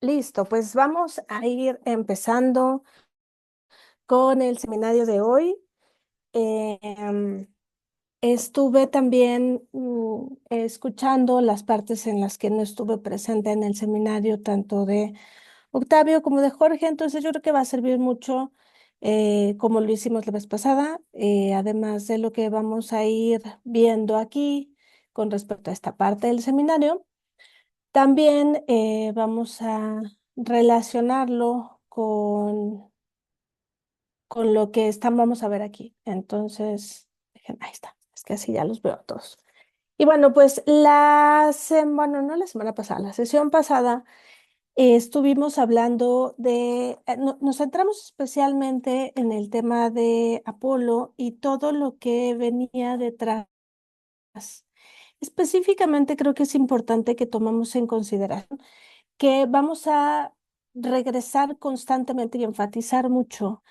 Listo, pues vamos a ir empezando con el seminario de hoy. Em, Estuve también escuchando las partes en las que no estuve presente en el seminario, tanto de Octavio como de Jorge, entonces yo creo que va a servir mucho como lo hicimos la vez pasada, además de lo que vamos a ir viendo aquí con respecto a esta parte del seminario. También vamos a relacionarlo con lo que vamos a ver aquí. Entonces, ahí está, es que así ya los veo a todos. Y bueno, pues bueno, no la semana pasada, la sesión pasada estuvimos hablando nos centramos especialmente en el tema de Apolo y todo lo que venía detrás. Específicamente creo que es importante que tomemos en consideración que vamos a regresar constantemente y enfatizar mucho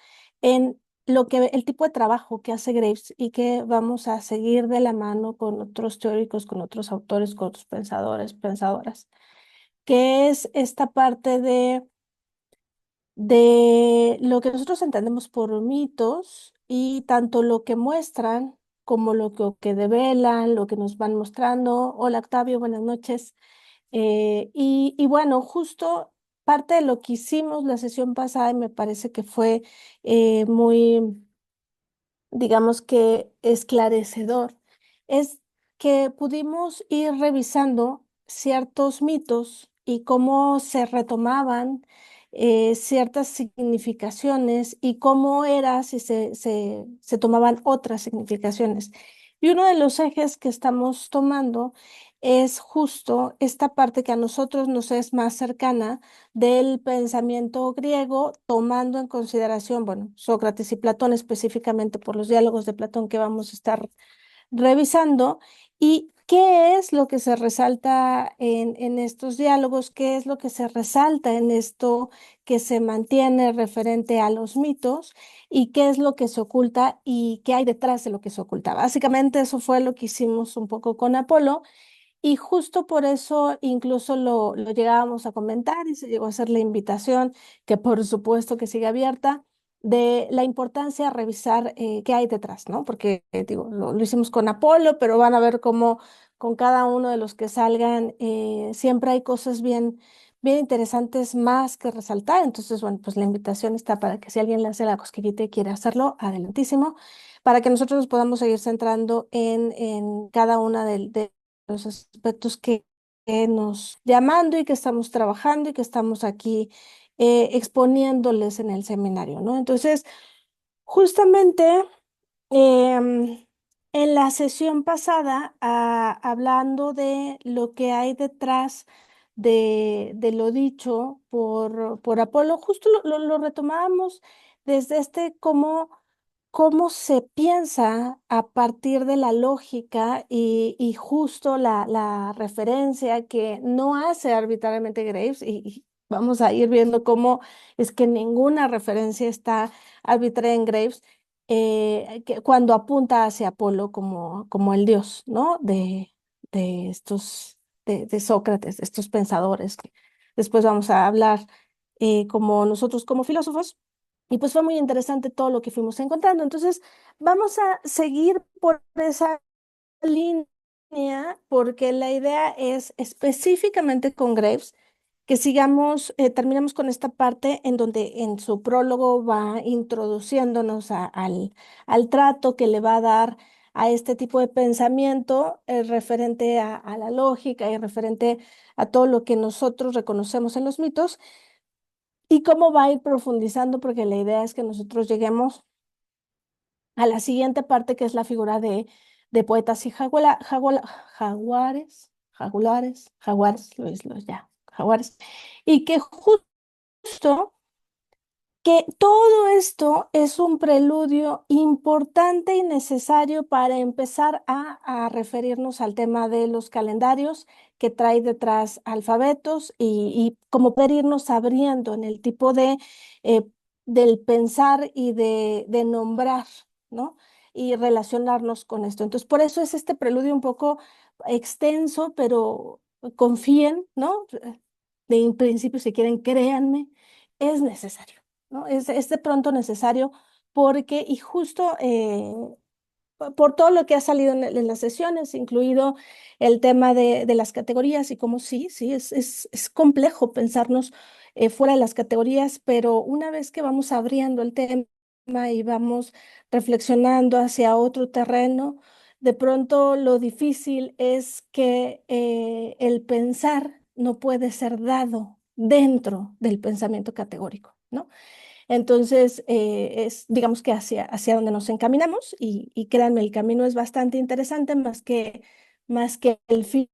en el tipo de trabajo que hace Graves y que vamos a seguir de la mano con otros teóricos, con otros autores, con otros pensadores, pensadoras, que es esta parte de lo que nosotros entendemos por mitos y tanto lo que muestran como lo que develan, lo que nos van mostrando. Hola Octavio, buenas noches. Y bueno, justo parte de lo que hicimos la sesión pasada y me parece que fue muy, digamos que esclarecedor, es que pudimos ir revisando ciertos mitos y cómo se retomaban ciertas significaciones y cómo era si se tomaban otras significaciones. Y uno de los ejes que estamos tomando es justo esta parte que a nosotros nos es más cercana del pensamiento griego, tomando en consideración, bueno, Sócrates y Platón específicamente por los diálogos de Platón que vamos a estar revisando. ¿Y qué es lo que se resalta en estos diálogos? ¿Qué es lo que se resalta en esto que se mantiene referente a los mitos? ¿Y qué es lo que se oculta y qué hay detrás de lo que se oculta? Básicamente eso fue lo que hicimos un poco con Apolo. Y justo por eso incluso lo llegábamos a comentar y se llegó a hacer la invitación, que por supuesto que sigue abierta, de la importancia de revisar qué hay detrás, ¿no? Porque digo, lo hicimos con Apolo, pero van a ver cómo con cada uno de los que salgan siempre hay cosas bien interesantes más que resaltar. Entonces, bueno, pues la invitación está para que si alguien le hace la cosquillita y quiere hacerlo, adelantísimo, para que nosotros nos podamos seguir centrando en cada una de los aspectos que nos llamando y que estamos trabajando y que estamos aquí exponiéndoles en el seminario, ¿no? Entonces, justamente em, en la sesión pasada, hablando de lo que hay detrás de lo dicho por Apolo, justo lo retomábamos desde cómo se piensa a partir de la lógica y justo la referencia que no hace arbitrariamente Graves, y vamos a ir viendo cómo es que ninguna referencia está arbitraria en Graves, cuando apunta hacia Apolo como el dios, ¿no? De estos, de Sócrates, de estos pensadores que después vamos a hablar como nosotros como filósofos. Y pues fue muy interesante todo lo que fuimos encontrando. Entonces, vamos a seguir por esa línea porque la idea es específicamente con Graves que sigamos, terminemos con esta parte en donde en su prólogo va introduciéndonos al trato que le va a dar a este tipo de pensamiento referente a la lógica y referente a todo lo que nosotros reconocemos en los mitos y cómo va a ir profundizando, porque la idea es que nosotros lleguemos a la siguiente parte, que es la figura de poetas y jaguares, ya, jaguares, y que justo que todo esto es un preludio importante y necesario para empezar a referirnos al tema de los calendarios que trae detrás alfabetos y como poder irnos abriendo en el tipo eh, del pensar y de nombrar, ¿no? Y relacionarnos con esto. Entonces, por eso es este preludio un poco extenso, pero confíen, ¿no? de principio, si quieren, créanme, es necesario, ¿no? Es de pronto necesario porque, y justo por todo lo que ha salido en las sesiones, incluido el tema de las categorías y cómo sí, sí, es complejo pensarnos fuera de las categorías, pero una vez que vamos abriendo el tema y vamos reflexionando hacia otro terreno, de pronto lo difícil es que el pensar no puede ser dado dentro del pensamiento categórico, ¿no? Entonces, es, digamos que hacia donde nos encaminamos y créanme, el camino es bastante interesante más que el fin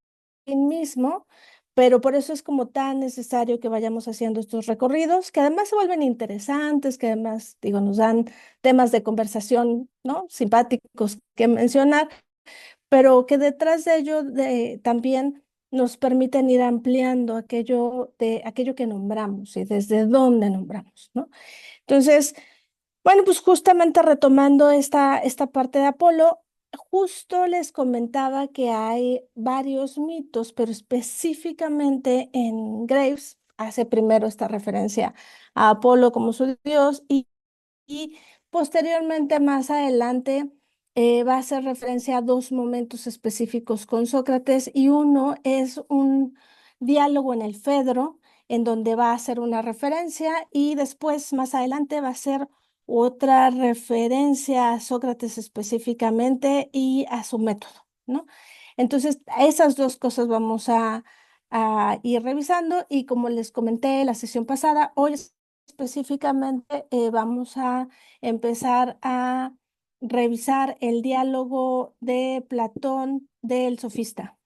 mismo, pero por eso es como tan necesario que vayamos haciendo estos recorridos, que además se vuelven interesantes, que además, digo, nos dan temas de conversación, ¿no? Simpáticos que mencionar, pero que detrás de ello también nos permiten ir ampliando aquello que nombramos y desde dónde nombramos, ¿no? Entonces, bueno, pues justamente retomando esta parte de Apolo, justo les comentaba que hay varios mitos, pero específicamente en Graves hace primero esta referencia a Apolo como su dios y posteriormente, más adelante, va a hacer referencia a dos momentos específicos con Sócrates y uno es un diálogo en el Fedro, en donde va a hacer una referencia y después, más adelante, va a hacer otra referencia a Sócrates específicamente y a su método, ¿no? Entonces, a esas dos cosas vamos a ir revisando y como les comenté la sesión pasada, hoy específicamente vamos a empezar a revisar el diálogo de Platón del sofista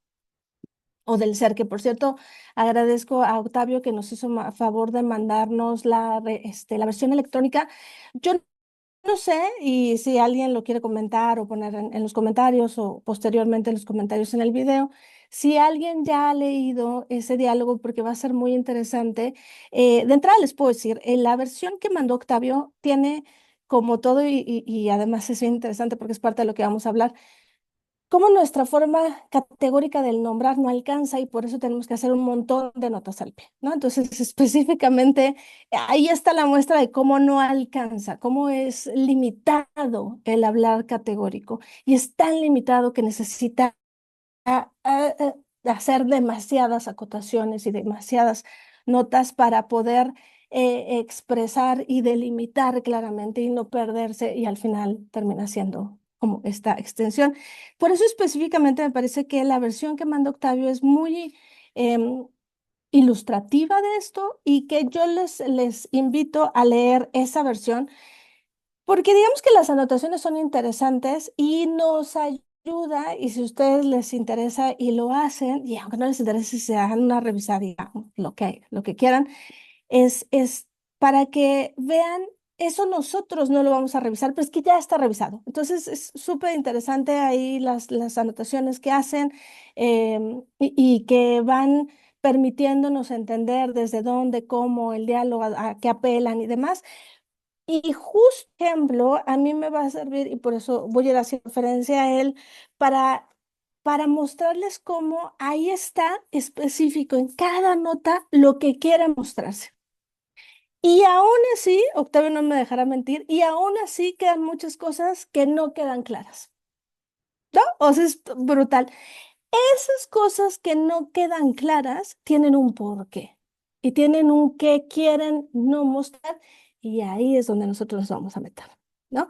o del ser, que por cierto agradezco a Octavio que nos hizo favor de mandarnos la versión electrónica. Yo no sé, y si alguien lo quiere comentar o poner en los comentarios o posteriormente en los comentarios en el video, si alguien ya ha leído ese diálogo, porque va a ser muy interesante, de entrada les puedo decir, la versión que mandó Octavio tiene como todo y además es bien interesante porque es parte de lo que vamos a hablar cómo nuestra forma categórica del nombrar no alcanza y por eso tenemos que hacer un montón de notas al pie, ¿no? Entonces, específicamente, ahí está la muestra de cómo no alcanza, cómo es limitado el hablar categórico y es tan limitado que necesita hacer demasiadas acotaciones y demasiadas notas para poder expresar y delimitar claramente y no perderse y al final termina siendo como esta extensión. Por eso específicamente me parece que la versión que manda Octavio es muy em, ilustrativa de esto y que yo les invito a leer esa versión porque digamos que las anotaciones son interesantes y nos ayuda, y si a ustedes les interesa y lo hacen, y aunque no les interese, si se dan una revisadita, lo que quieran, es para que vean, eso nosotros no lo vamos a revisar, pero es que ya está revisado. Entonces es súper interesante ahí las anotaciones que hacen y que van permitiéndonos entender desde dónde, cómo, el diálogo, a qué apelan y demás. Y justo ejemplo, a mí me va a servir, y por eso voy a ir haciendo referencia a él, para, para mostrarles cómo ahí está específico en cada nota lo que quiere mostrarse. Y aún así, Octavio no me dejará mentir, y aún así quedan muchas cosas que no quedan claras, ¿no? O sea, es brutal. Esas cosas que no quedan claras tienen un porqué y tienen un qué quieren no mostrar y ahí es donde nosotros nos vamos a meter, ¿no?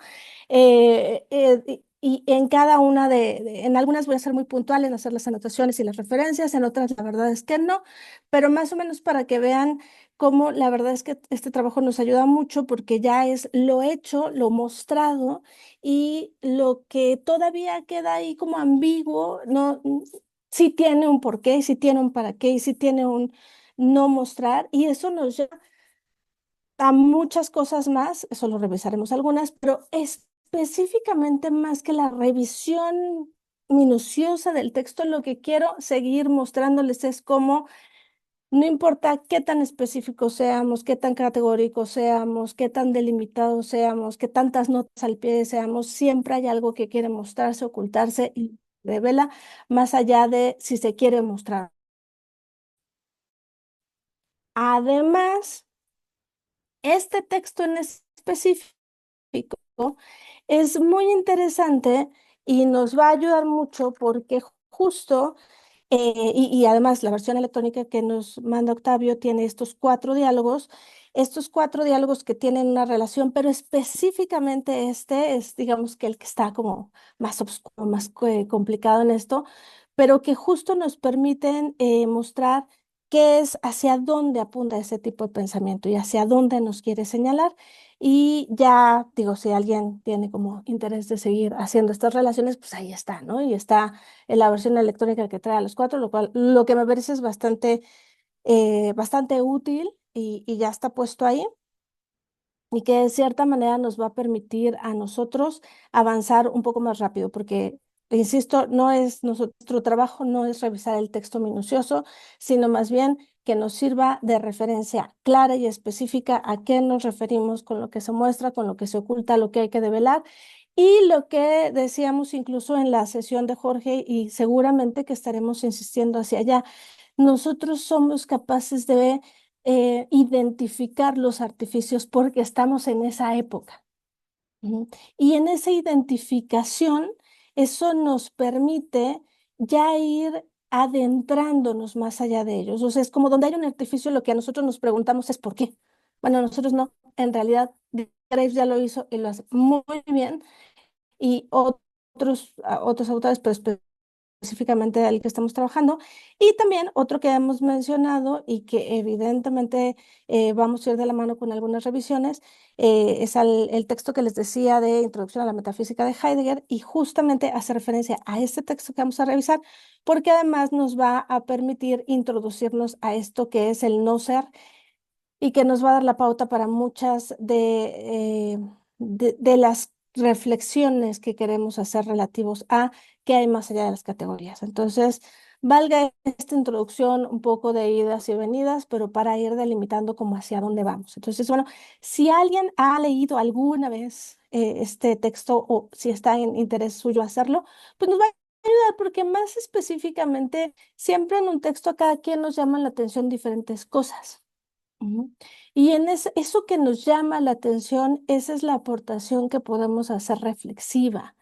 Y en cada una en algunas voy a ser muy puntual en hacer las anotaciones y las referencias, en otras la verdad es que no, pero más o menos para que vean cómo la verdad es que este trabajo nos ayuda mucho porque ya es lo hecho, lo mostrado y lo que todavía queda ahí como ambiguo, no, sí tiene un porqué, sí tiene un para qué y sí tiene un no mostrar y eso nos lleva a muchas cosas más, eso lo revisaremos algunas, pero específicamente más que la revisión minuciosa del texto, lo que quiero seguir mostrándoles es cómo no importa qué tan específicos seamos, qué tan categóricos seamos, qué tan delimitados seamos, qué tantas notas al pie seamos, siempre hay algo que quiere mostrarse, ocultarse y revela más allá de si se quiere mostrar. Además, este texto en específico es muy interesante y nos va a ayudar mucho porque justo y además la versión electrónica que nos manda Octavio tiene estos cuatro diálogos que tienen una relación, pero específicamente este es, digamos que el que está como más oscuro, más complicado en esto, pero que justo nos permiten mostrar qué es, hacia dónde apunta ese tipo de pensamiento y hacia dónde nos quiere señalar. Y ya, digo, si alguien tiene como interés de seguir haciendo estas relaciones, pues ahí está, ¿no? Y está en la versión electrónica que trae a los cuatro, lo cual lo que me parece es bastante útil y ya está puesto ahí y que de cierta manera nos va a permitir a nosotros avanzar un poco más rápido, porque, insisto, no es nuestro trabajo no es revisar el texto minucioso, sino más bien que nos sirva de referencia clara y específica a qué nos referimos con lo que se muestra, con lo que se oculta, lo que hay que develar. Y lo que decíamos incluso en la sesión de Jorge, y seguramente que estaremos insistiendo hacia allá, nosotros somos capaces de identificar los artificios porque estamos en esa época. Ujú. Y en esa identificación, eso nos permite ya ir adentrándonos más allá de ellos. O sea, es como donde hay un artificio, lo que a nosotros nos preguntamos es ¿por qué? Bueno, nosotros no. En realidad, Graves ya lo hizo y lo hace muy bien. Y otros autores, pero específicamente al que estamos trabajando. Y también otro que hemos mencionado y que evidentemente vamos a ir de la mano con algunas revisiones, es el texto que les decía de Introducción a la Metafísica de Heidegger y justamente hace referencia a este texto que vamos a revisar porque además nos va a permitir introducirnos a esto que es el no ser y que nos va a dar la pauta para muchas de las reflexiones que queremos hacer relativos a qué hay más allá de las categorías. Entonces, valga esta introducción un poco de idas y venidas, pero para ir delimitando como hacia dónde vamos. Entonces, bueno, si alguien ha leído alguna vez este texto o si está en interés suyo hacerlo, pues nos va a ayudar porque más específicamente, siempre en un texto a cada quien nos llaman la atención diferentes cosas. Ujú. Y en eso que nos llama la atención, esa es la aportación que podemos hacer reflexiva,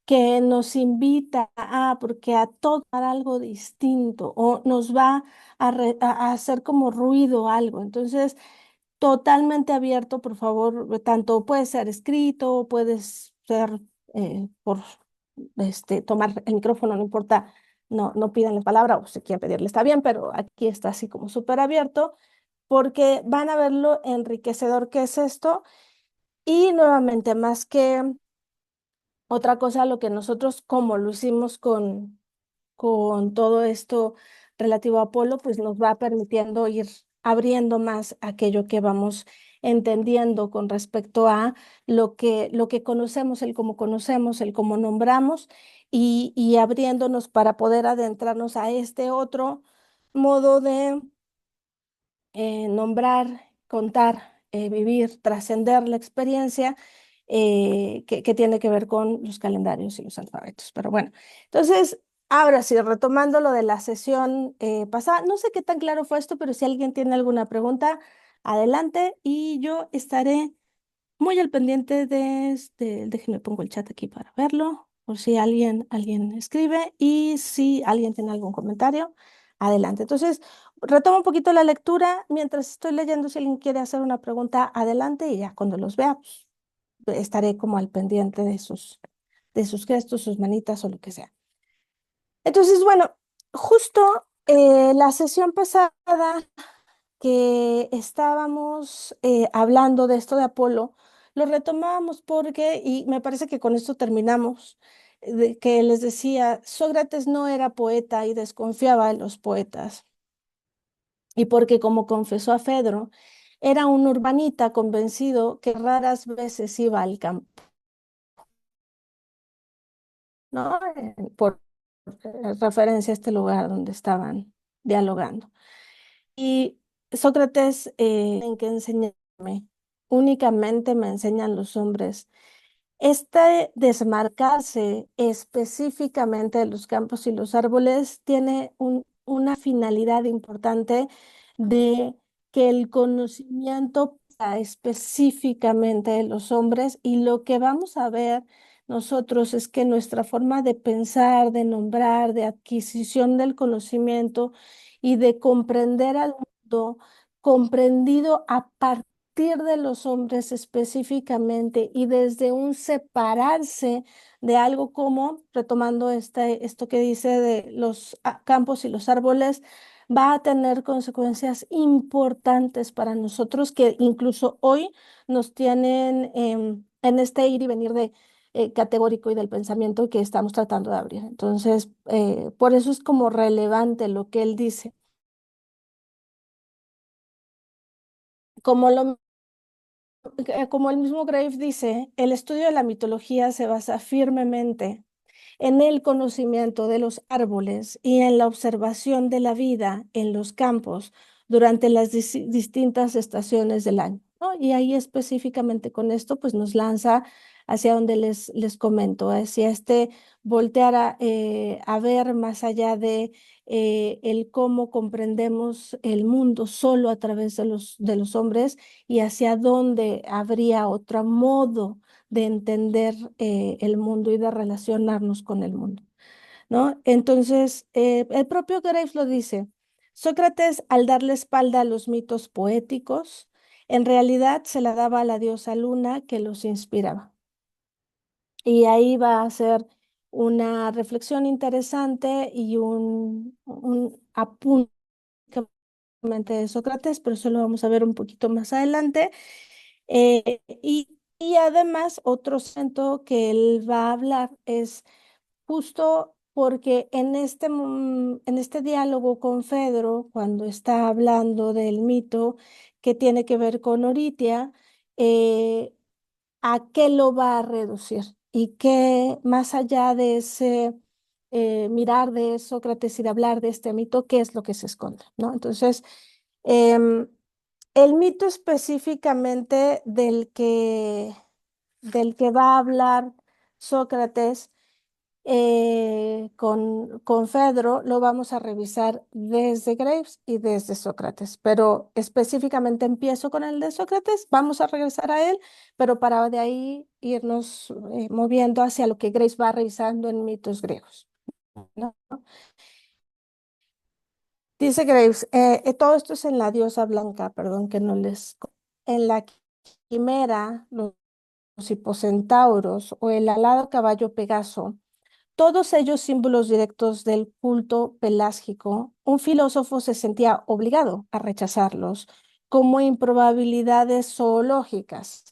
que nos invita porque a todo algo distinto o nos va a hacer como ruido algo. Entonces, totalmente abierto, por favor, tanto puede ser escrito, puede ser por tomar el micrófono, no importa, no pidan la palabra o si quieren pedirle está bien, pero aquí está así como súper abierto porque van a ver lo enriquecedor que es esto y nuevamente, más que otra cosa, lo que nosotros, como lo hicimos con todo esto relativo a Apolo, pues nos va permitiendo ir abriendo más aquello que vamos entendiendo con respecto a lo que conocemos, el cómo nombramos y abriéndonos para poder adentrarnos a este otro modo de nombrar, contar, vivir, trascender la experiencia que tiene que ver con los calendarios y los alfabetos. Pero bueno, entonces, ahora sí, retomando lo de la sesión pasada, no sé qué tan claro fue esto, pero si alguien tiene alguna pregunta, adelante y yo estaré muy al pendiente déjenme pongo el chat aquí para verlo, por si alguien escribe y si alguien tiene algún comentario, adelante. Entonces, retomo un poquito la lectura mientras estoy leyendo, si alguien quiere hacer una pregunta, adelante y ya cuando los vea, pues, estaré como al pendiente de sus gestos, sus manitas o lo que sea. Entonces, bueno, justo la sesión pasada que estábamos hablando de esto de Apolo, lo retomábamos porque, y me parece que con esto terminamos, de que les decía, Sócrates no era poeta y desconfiaba de los poetas, y porque como confesó a Fedro, era un urbanita convencido que raras veces iba al campo, ¿no? Por referencia a este lugar donde estaban dialogando. Y Sócrates, en que enseñarme, únicamente me enseñan los hombres. Este desmarcarse específicamente de los campos y los árboles tiene una finalidad importante de que el conocimiento específicamente de los hombres y lo que vamos a ver nosotros es que nuestra forma de pensar, de nombrar, de adquisición del conocimiento y de comprender al mundo, comprendido a partir de los hombres específicamente y desde un separarse de algo como, retomando esto que dice de los campos y los árboles, va a tener consecuencias importantes para nosotros que incluso hoy nos tienen en este ir y venir de categórico y del pensamiento que estamos tratando de abrir. Entonces, por eso es como relevante lo que él dice. Como como el mismo Graves dice, el estudio de la mitología se basa firmemente en el conocimiento de los árboles y en la observación de la vida en los campos durante las distintas estaciones del año, ¿no? Y ahí específicamente con esto, pues nos lanza hacia donde les comento, hacia voltear a ver más allá de el cómo comprendemos el mundo solo a través de los hombres y hacia dónde habría otro modo de entender el mundo y de relacionarnos con el mundo, ¿no? Entonces, el propio Graves lo dice, Sócrates, al darle espalda a los mitos poéticos, en realidad se la daba a la diosa Luna que los inspiraba. Y ahí va a ser una reflexión interesante y un apunte de Sócrates, pero eso lo vamos a ver un poquito más adelante. Y además, otro centro que él va a hablar es justo porque en este diálogo con Fedro, cuando está hablando del mito que tiene que ver con Oritia, eh, ¿a qué lo va a reducir? Y qué, más allá de ese mirar de Sócrates y de hablar de este mito, ¿qué es lo que se esconde? ¿No? Entonces, em, el mito específicamente del que va a hablar Sócrates con Fedro lo vamos a revisar desde Graves y desde Sócrates, pero específicamente empiezo con el de Sócrates, vamos a regresar a él, pero para de ahí irnos moviendo hacia lo que Graves va revisando en mitos griegos, ¿no? Dice Graves, todo esto es en la diosa blanca, perdón que no en la quimera, los hipocentauros o el alado caballo Pegaso, todos ellos símbolos directos del culto pelásgico, un filósofo se sentía obligado a rechazarlos como improbabilidades zoológicas.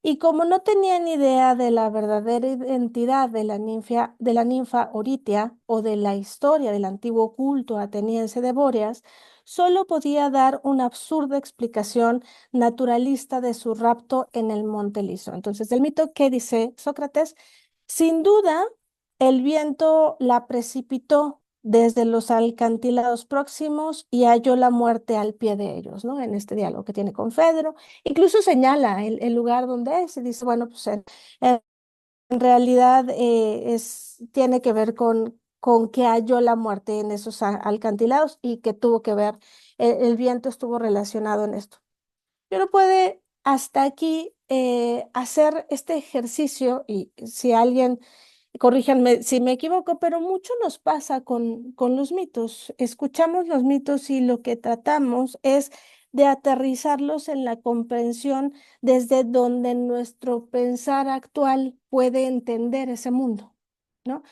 Y como no tenían idea de la verdadera identidad de la ninfa Oritia o de la historia del antiguo culto ateniense de Bóreas, solo podía dar una absurda explicación naturalista de su rapto en el Monte Liso. Entonces, el mito que dice Sócrates, sin duda, el viento la precipitó desde los alcantilados próximos y halló la muerte al pie de ellos, ¿no? En este diálogo que tiene con Fedro. Incluso señala el lugar donde es y dice, bueno, pues en realidad tiene que ver con que halló la muerte en esos alcantilados y que tuvo que ver, el viento estuvo relacionado en esto. Uno puede hasta aquí hacer este ejercicio y si alguien, corríjanme si me equivoco, pero mucho nos pasa con los mitos. Escuchamos los mitos y lo que tratamos es de aterrizarlos en la comprensión desde donde nuestro pensar actual puede entender ese mundo, ¿no?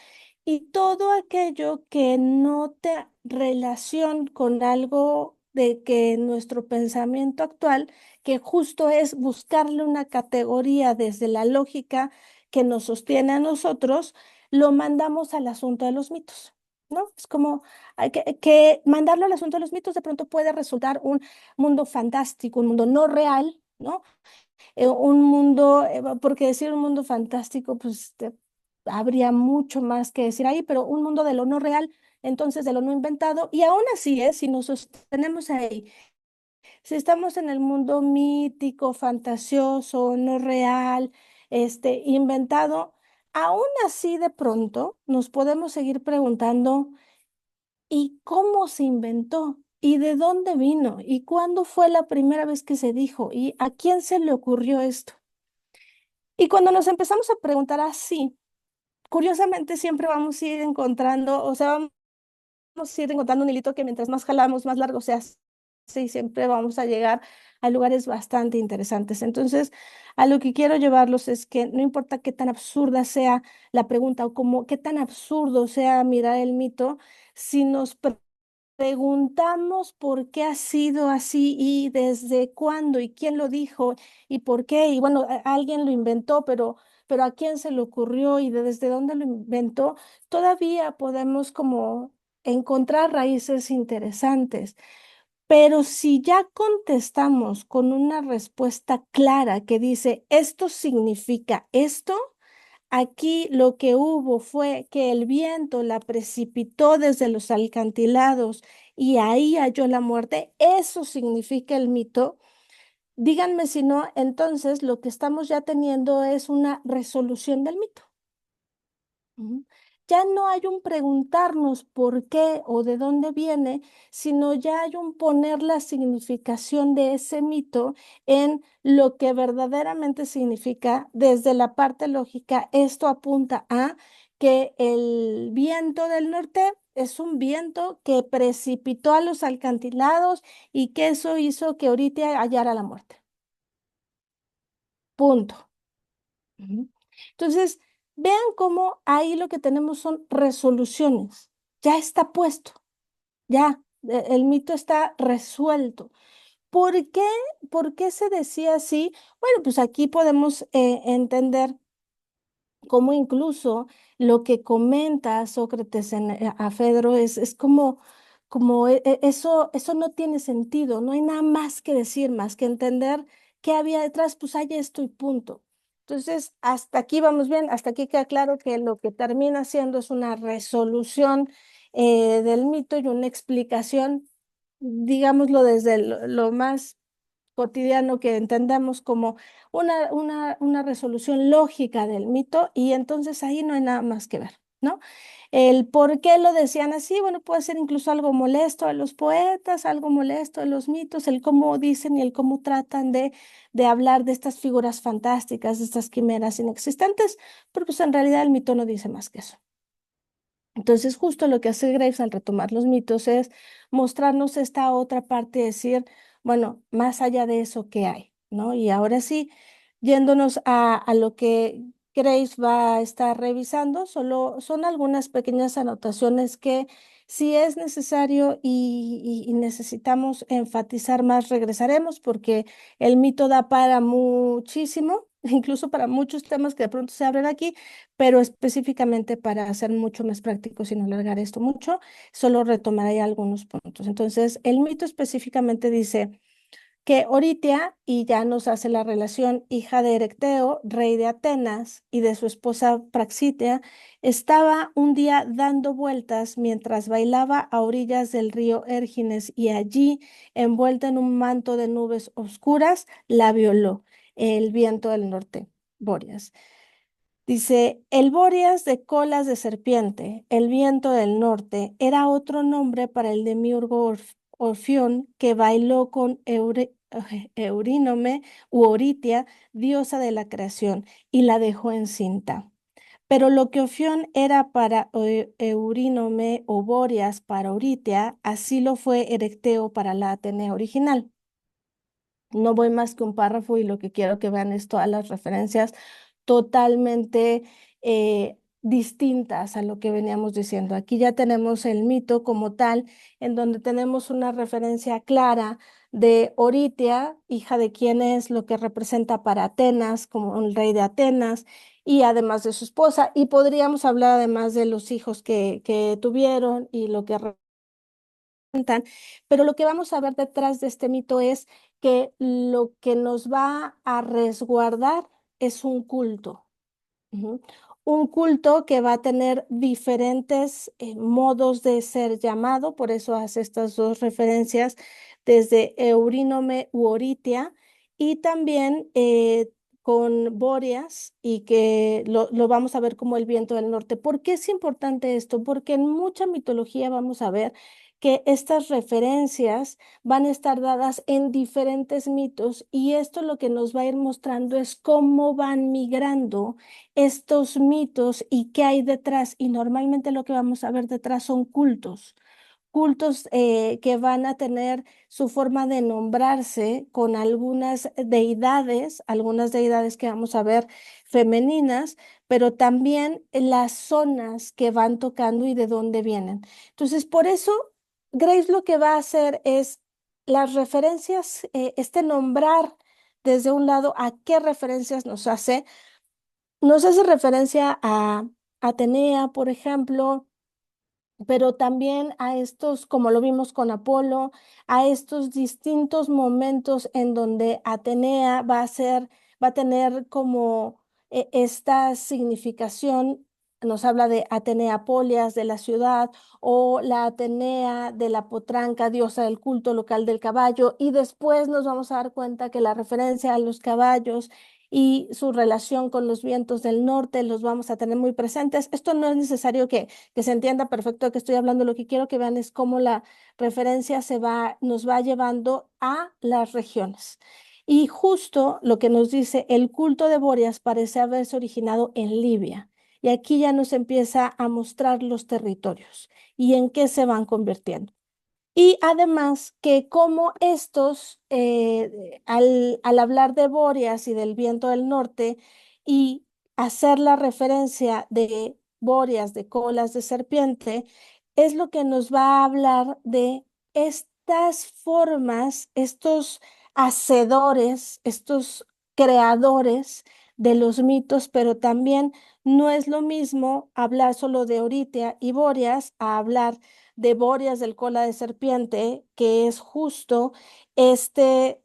Y todo aquello que no te relación con algo de que nuestro pensamiento actual, que justo es buscarle una categoría desde la lógica que nos sostiene a nosotros, lo mandamos al asunto de los mitos, ¿no? Es como hay que mandarlo al asunto de los mitos de pronto puede resultar un mundo fantástico, un mundo no real, ¿no? Un mundo, porque decir un mundo fantástico, pues habría mucho más que decir ahí, pero un mundo de lo no real, entonces de lo no inventado, y aún así, si nos sostenemos ahí, si estamos en el mundo mítico, fantasioso, no real, inventado, aún así de pronto nos podemos seguir preguntando, ¿y cómo se inventó? ¿Y de dónde vino? ¿Y cuándo fue la primera vez que se dijo? ¿Y a quién se le ocurrió esto? Y cuando nos empezamos a preguntar así, curiosamente siempre vamos a ir encontrando, o sea, vamos a ir encontrando un hilito que mientras más jalamos, más largo se hace, y siempre vamos a llegar a lugares bastante interesantes. Entonces, a lo que quiero llevarlos es que no importa qué tan absurda sea la pregunta o como qué tan absurdo sea mirar el mito, si nos preguntamos por qué ha sido así y desde cuándo y quién lo dijo y por qué. Y bueno, alguien lo inventó, pero a quién se le ocurrió y desde dónde lo inventó. Todavía podemos como encontrar raíces interesantes. Pero si ya contestamos con una respuesta clara que dice, esto significa esto, aquí lo que hubo fue que el viento la precipitó desde los alcantilados y ahí halló la muerte. Eso significa el mito. Díganme si no, entonces lo que estamos ya teniendo es una resolución del mito. Ujú. Ya no hay un preguntarnos por qué o de dónde viene, sino ya hay un poner la significación de ese mito en lo que verdaderamente significa desde la parte lógica. Esto apunta a que el viento del norte es un viento que precipitó a los alcantilados y que eso hizo que ahorita hallara la muerte. Punto. Ujú. Entonces, vean cómo ahí lo que tenemos son resoluciones. Ya está puesto, ya, el mito está resuelto. ¿Por qué? ¿Por qué se decía así? Bueno, pues aquí podemos entender cómo incluso lo que comenta Sócrates a Fedro es como, eso no tiene sentido, no hay nada más que decir, más que entender qué había detrás, pues hay esto y punto. Entonces, hasta aquí vamos bien, hasta aquí queda claro que lo que termina siendo es una resolución del mito y una explicación, digámoslo desde lo más cotidiano que entendamos como una resolución lógica del mito y entonces ahí no hay nada más que ver, ¿no? El por qué lo decían así, bueno, puede ser incluso algo molesto a los poetas, algo molesto a los mitos, el cómo dicen y el cómo tratan de hablar de estas figuras fantásticas, de estas quimeras inexistentes, pero pues en realidad el mito no dice más que eso. Entonces, justo lo que hace Graves al retomar los mitos es mostrarnos esta otra parte, decir, bueno, más allá de eso, ¿qué hay? ¿No? Y ahora sí, yéndonos a lo que Graves va a estar revisando, solo son algunas pequeñas anotaciones que si es necesario y necesitamos enfatizar más, regresaremos porque el mito da para muchísimo, incluso para muchos temas que de pronto se abren aquí, pero específicamente para ser mucho más prácticos y no alargar esto mucho, solo retomaré algunos puntos. Entonces, el mito específicamente dice que Oritia, y ya nos hace la relación, hija de Erecteo, rey de Atenas, y de su esposa Praxitea, estaba un día dando vueltas mientras bailaba a orillas del río Érgines y allí, envuelta en un manto de nubes oscuras, la violó el viento del norte, Bóreas. Dice, el Bóreas de colas de serpiente, el viento del norte, era otro nombre para el demiurgo Orfión que bailó con Eurínome u Oritia, diosa de la creación, y la dejó encinta. Pero lo que Orfión era para Eurínome o Bóreas para Oritia, así lo fue Erecteo para la Atenea original. No voy más que un párrafo y lo que quiero que vean es todas las referencias totalmente distintas a lo que veníamos diciendo. Aquí ya tenemos el mito como tal, en donde tenemos una referencia clara de Oritia, hija de quien es, lo que representa para Atenas, como un rey de Atenas, y además de su esposa. Y podríamos hablar además de los hijos que tuvieron y lo que representan, pero lo que vamos a ver detrás de este mito es que lo que nos va a resguardar es un culto. Ujú. Un culto que va a tener diferentes modos de ser llamado, por eso hace estas dos referencias, desde Eurínome u Oritia, y también con Bóreas y que lo vamos a ver como el viento del norte. ¿Por qué es importante esto? Porque en mucha mitología vamos a ver que estas referencias van a estar dadas en diferentes mitos y esto lo que nos va a ir mostrando es cómo van migrando estos mitos y qué hay detrás. Y normalmente lo que vamos a ver detrás son cultos que van a tener su forma de nombrarse con algunas deidades que vamos a ver femeninas, pero también las zonas que van tocando y de dónde vienen. Entonces, por eso, Grace lo que va a hacer es las referencias, nombrar desde un lado a qué referencias nos hace. Nos hace referencia a Atenea, por ejemplo, pero también a estos, como lo vimos con Apolo, a estos distintos momentos en donde Atenea va a tener como esta significación, nos habla de Atenea Polias de la ciudad o la Atenea de la potranca, diosa del culto local del caballo, y después nos vamos a dar cuenta que la referencia a los caballos y su relación con los vientos del norte los vamos a tener muy presentes. Esto no es necesario que se entienda perfecto de qué estoy hablando. Lo que quiero que vean es cómo la referencia nos va llevando a las regiones. Y justo lo que nos dice, el culto de Bóreas parece haberse originado en Libia. Y aquí ya nos empieza a mostrar los territorios y en qué se van convirtiendo. Y además que como estos, al hablar de Bóreas y del viento del norte y hacer la referencia de Bóreas, de colas de serpiente, es lo que nos va a hablar de estas formas, estos hacedores, estos creadores de los mitos, pero también no es lo mismo hablar solo de Oritia y Bóreas a hablar de Bóreas del cola de serpiente, que es justo este,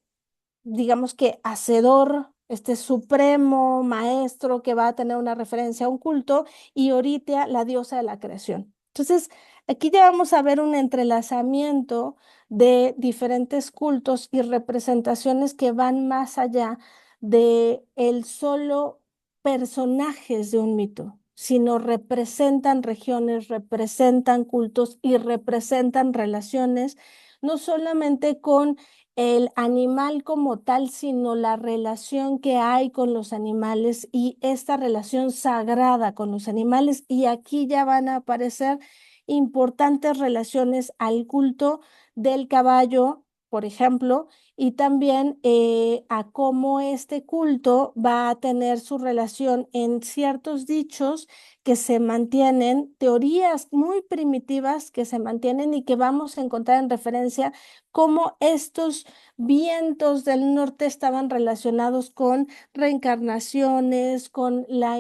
digamos que hacedor, este supremo maestro que va a tener una referencia a un culto, y Oritia, la diosa de la creación. Entonces, aquí ya vamos a ver un entrelazamiento de diferentes cultos y representaciones que van más allá de el solo personajes de un mito, sino representan regiones, representan cultos y representan relaciones, no solamente con el animal como tal, sino la relación que hay con los animales y esta relación sagrada con los animales. Y aquí ya van a aparecer importantes relaciones al culto del caballo, por ejemplo, y también a cómo este culto va a tener su relación en ciertos dichos que se mantienen, teorías muy primitivas que se mantienen y que vamos a encontrar en referencia cómo estos vientos del norte estaban relacionados con reencarnaciones, con la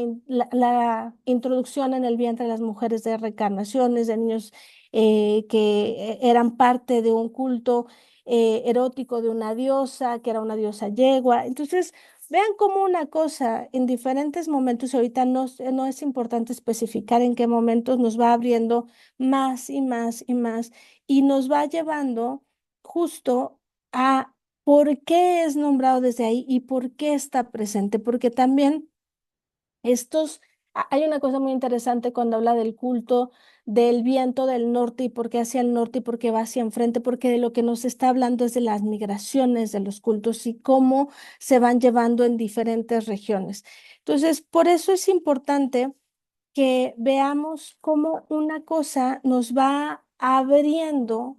introducción en el vientre de las mujeres de reencarnaciones, de niños que eran parte de un culto erótico de una diosa, que era una diosa yegua. Entonces, vean cómo una cosa en diferentes momentos, y ahorita no es importante especificar en qué momentos, nos va abriendo más y más y más, y nos va llevando justo a por qué es nombrado desde ahí y por qué está presente, porque también hay una cosa muy interesante cuando habla del culto del viento del norte y por qué hacia el norte y por qué va hacia enfrente, porque de lo que nos está hablando es de las migraciones de los cultos y cómo se van llevando en diferentes regiones. Entonces, por eso es importante que veamos cómo una cosa nos va abriendo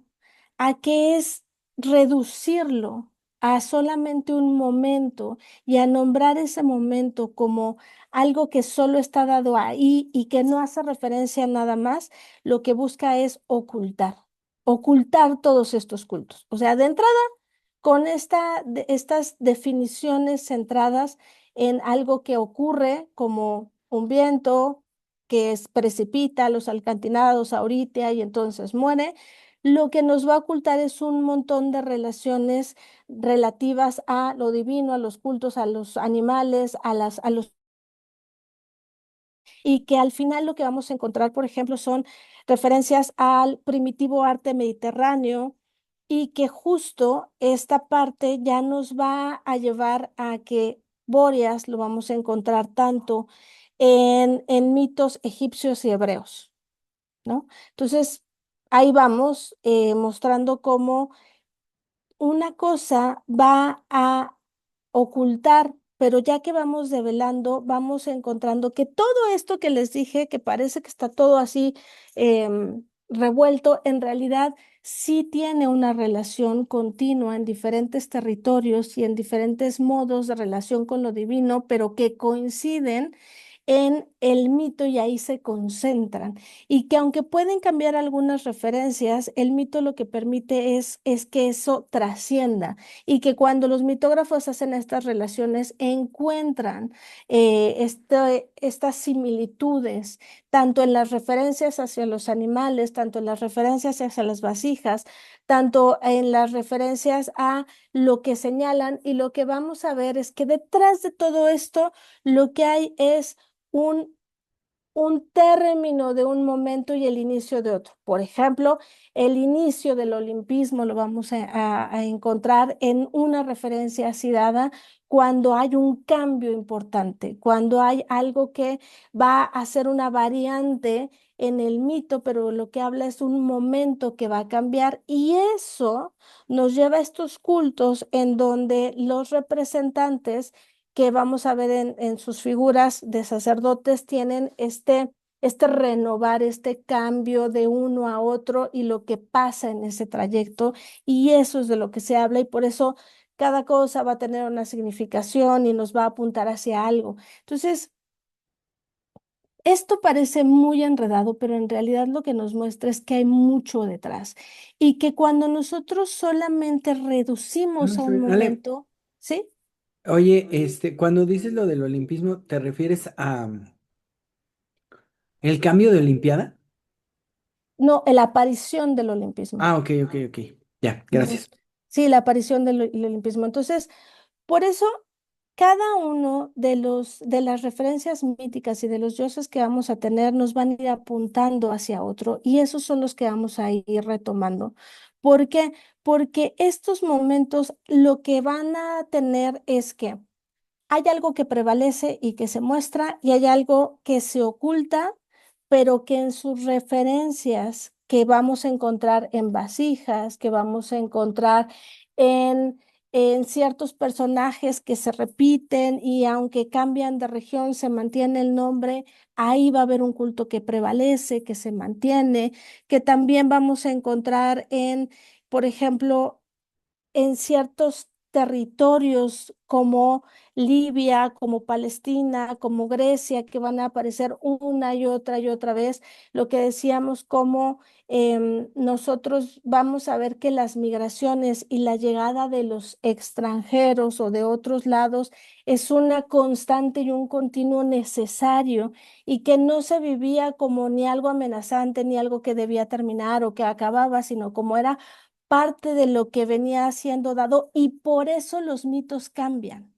a qué es reducirlo a solamente un momento y a nombrar ese momento como algo que solo está dado ahí y que no hace referencia a nada más, lo que busca es ocultar todos estos cultos. O sea, de entrada, con estas definiciones centradas en algo que ocurre como un viento que precipita los alcantinados ahorita y entonces muere, lo que nos va a ocultar es un montón de relaciones relativas a lo divino, a los cultos, a los animales, a los y que al final lo que vamos a encontrar, por ejemplo, son referencias al primitivo arte mediterráneo y que justo esta parte ya nos va a llevar a que Bóreas lo vamos a encontrar tanto en mitos egipcios y hebreos, ¿no? Entonces, ahí vamos mostrando cómo una cosa va a ocultar, pero ya que vamos develando, vamos encontrando que todo esto que les dije, que parece que está todo así revuelto, en realidad sí tiene una relación continua en diferentes territorios y en diferentes modos de relación con lo divino, pero que coinciden en el mito y ahí se concentran. Y que aunque pueden cambiar algunas referencias, el mito lo que permite es que eso trascienda y que cuando los mitógrafos hacen estas relaciones encuentran estas similitudes, tanto en las referencias hacia los animales, tanto en las referencias hacia las vasijas, tanto en las referencias a lo que señalan y lo que vamos a ver es que detrás de todo esto lo que hay es un término de un momento y el inicio de otro. Por ejemplo, el inicio del olimpismo lo vamos a encontrar en una referencia así dada cuando hay un cambio importante, cuando hay algo que va a ser una variante en el mito, pero lo que habla es un momento que va a cambiar y eso nos lleva a estos cultos en donde los representantes que vamos a ver en sus figuras de sacerdotes tienen este renovar, este cambio de uno a otro y lo que pasa en ese trayecto. Y eso es de lo que se habla y por eso cada cosa va a tener una significación y nos va a apuntar hacia algo. Entonces, esto parece muy enredado, pero en realidad lo que nos muestra es que hay mucho detrás y que cuando nosotros solamente No, reducimos a está un bien. Ale, momento, ¿sí? oye, cuando dices lo del olimpismo, ¿te refieres a el cambio de Olimpiada? No, la aparición del olimpismo. Ah, ok, ok, ok. Ya, Ujú. gracias. Sí, la aparición del olimpismo. Entonces, por eso, cada uno de de las referencias míticas y de los dioses que vamos a tener nos van a ir apuntando hacia otro y esos son los que vamos a ir retomando. ¿Por qué? Porque estos momentos lo que van a tener es que hay algo que prevalece y que se muestra y hay algo que se oculta, pero que en sus referencias que vamos a encontrar en vasijas, que vamos a encontrar en, en ciertos personajes que se repiten y aunque cambian de región, se mantiene el nombre, ahí va a haber un culto que prevalece, que se mantiene, que también vamos a encontrar en, por ejemplo, en ciertos territorios como Libia, como Palestina, como Grecia, que van a aparecer una y otra vez. Lo que decíamos, como nosotros vamos a ver que las migraciones y la llegada de los extranjeros o de otros lados es una constante y un continuo necesario y que no se vivía como ni algo amenazante, ni algo que debía terminar o que acababa, sino como era parte de lo que venía siendo dado y por eso los mitos cambian.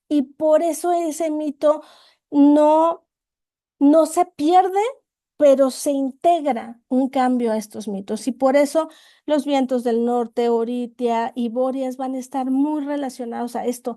Y por eso ese mito no, no se pierde, pero se integra un cambio a estos mitos. Y por eso los vientos del norte, Oritia y Bóreas van a estar muy relacionados a esto.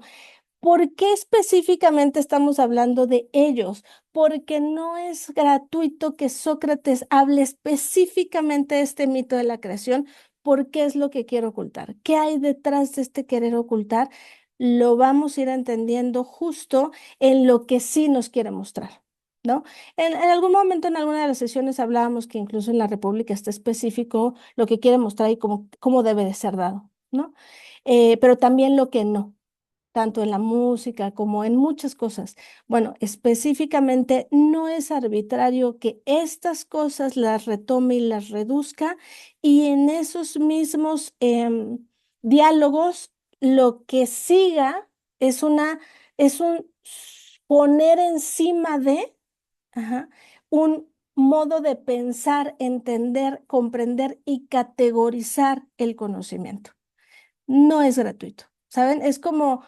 ¿Por qué específicamente estamos hablando de ellos? Porque no es gratuito que Sócrates hable específicamente de este mito de la creación, porque es lo que quiere ocultar. ¿Qué hay detrás de este querer ocultar? Lo vamos a ir entendiendo justo en lo que sí nos quiere mostrar, ¿no? En algún momento, en alguna de las sesiones, hablábamos que incluso en la República está específico lo que quiere mostrar y cómo debe de ser dado, ¿no? Pero también lo que no tanto en la música como en muchas cosas. Bueno, específicamente no es arbitrario que estas cosas las retome y las reduzca y en esos mismos diálogos lo que siga es es un poner encima de ajá, un modo de pensar, entender, comprender y categorizar el conocimiento. No es gratuito, ¿saben? Es como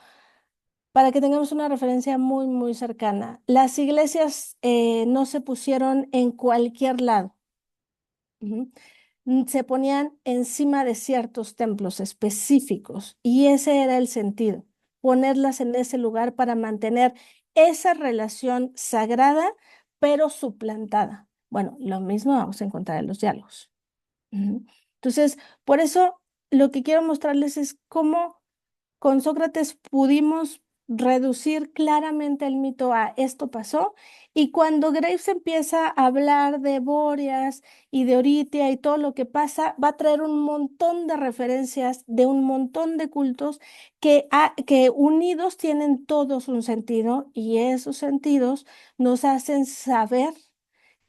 para que tengamos una referencia muy cercana, las iglesias no se pusieron en cualquier lado. Ujú. Se ponían encima de ciertos templos específicos y ese era el sentido. ponerlas en ese lugar para mantener esa relación sagrada, pero suplantada. Bueno, lo mismo vamos a encontrar en los diálogos. Ujú. Entonces, por eso lo que quiero mostrarles es cómo con Sócrates pudimos reducir claramente el mito a esto pasó, y cuando Graves empieza a hablar de Bóreas y de Oritia y todo lo que pasa, va a traer un montón de referencias de un montón de cultos que unidos tienen todos un sentido, y esos sentidos nos hacen saber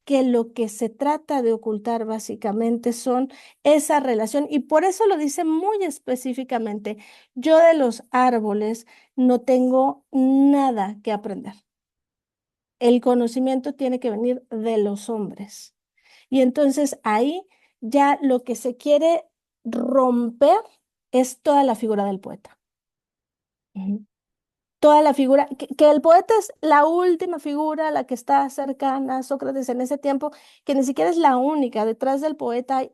que lo que se trata de ocultar básicamente son esa relación, y por eso lo dice muy específicamente: yo de los árboles no tengo nada que aprender. El conocimiento tiene que venir de los hombres. Y entonces ahí ya lo que se quiere romper es toda la figura del poeta. Ujú. Toda la figura, que el poeta es la última figura, la que está cercana a Sócrates en ese tiempo, que ni siquiera es la única. Detrás del poeta hay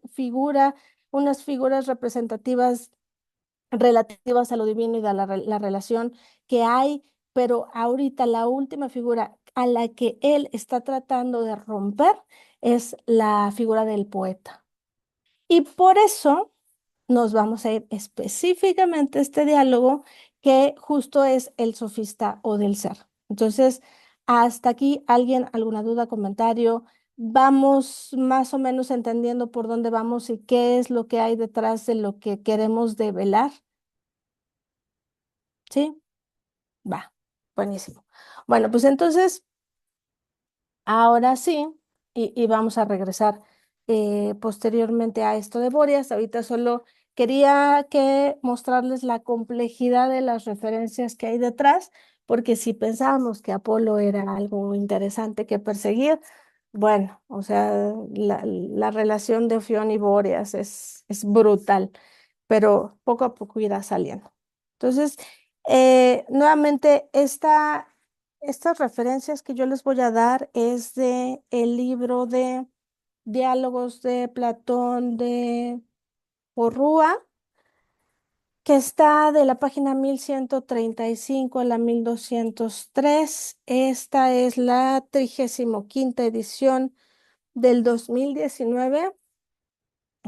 unas figuras representativas relativas a lo divino y de la relación que hay, pero ahorita la última figura a la que él está tratando de romper es la figura del poeta. Y por eso nos vamos a ir específicamente a este diálogo que justo es el sofista o del ser. Entonces, hasta aquí, ¿alguien, alguna duda, comentario? Vamos más o menos entendiendo por dónde vamos y qué es lo que hay detrás de lo que queremos develar. ¿Sí? Va, buenísimo. Bueno, pues entonces, ahora sí, y vamos a regresar posteriormente a esto de Bóreas. Ahorita solo quería que mostrarles la complejidad de las referencias que hay detrás, porque si pensábamos que Apolo era algo interesante que perseguir, bueno, o sea, la relación de Ofión y Bóreas es brutal, pero poco a poco irá saliendo. Entonces, nuevamente, estas referencias que yo les voy a dar es de el libro de Diálogos de Platón de Porrúa, que está de la página 1135 a la 1203. Esta es la 35ª edición del 2019.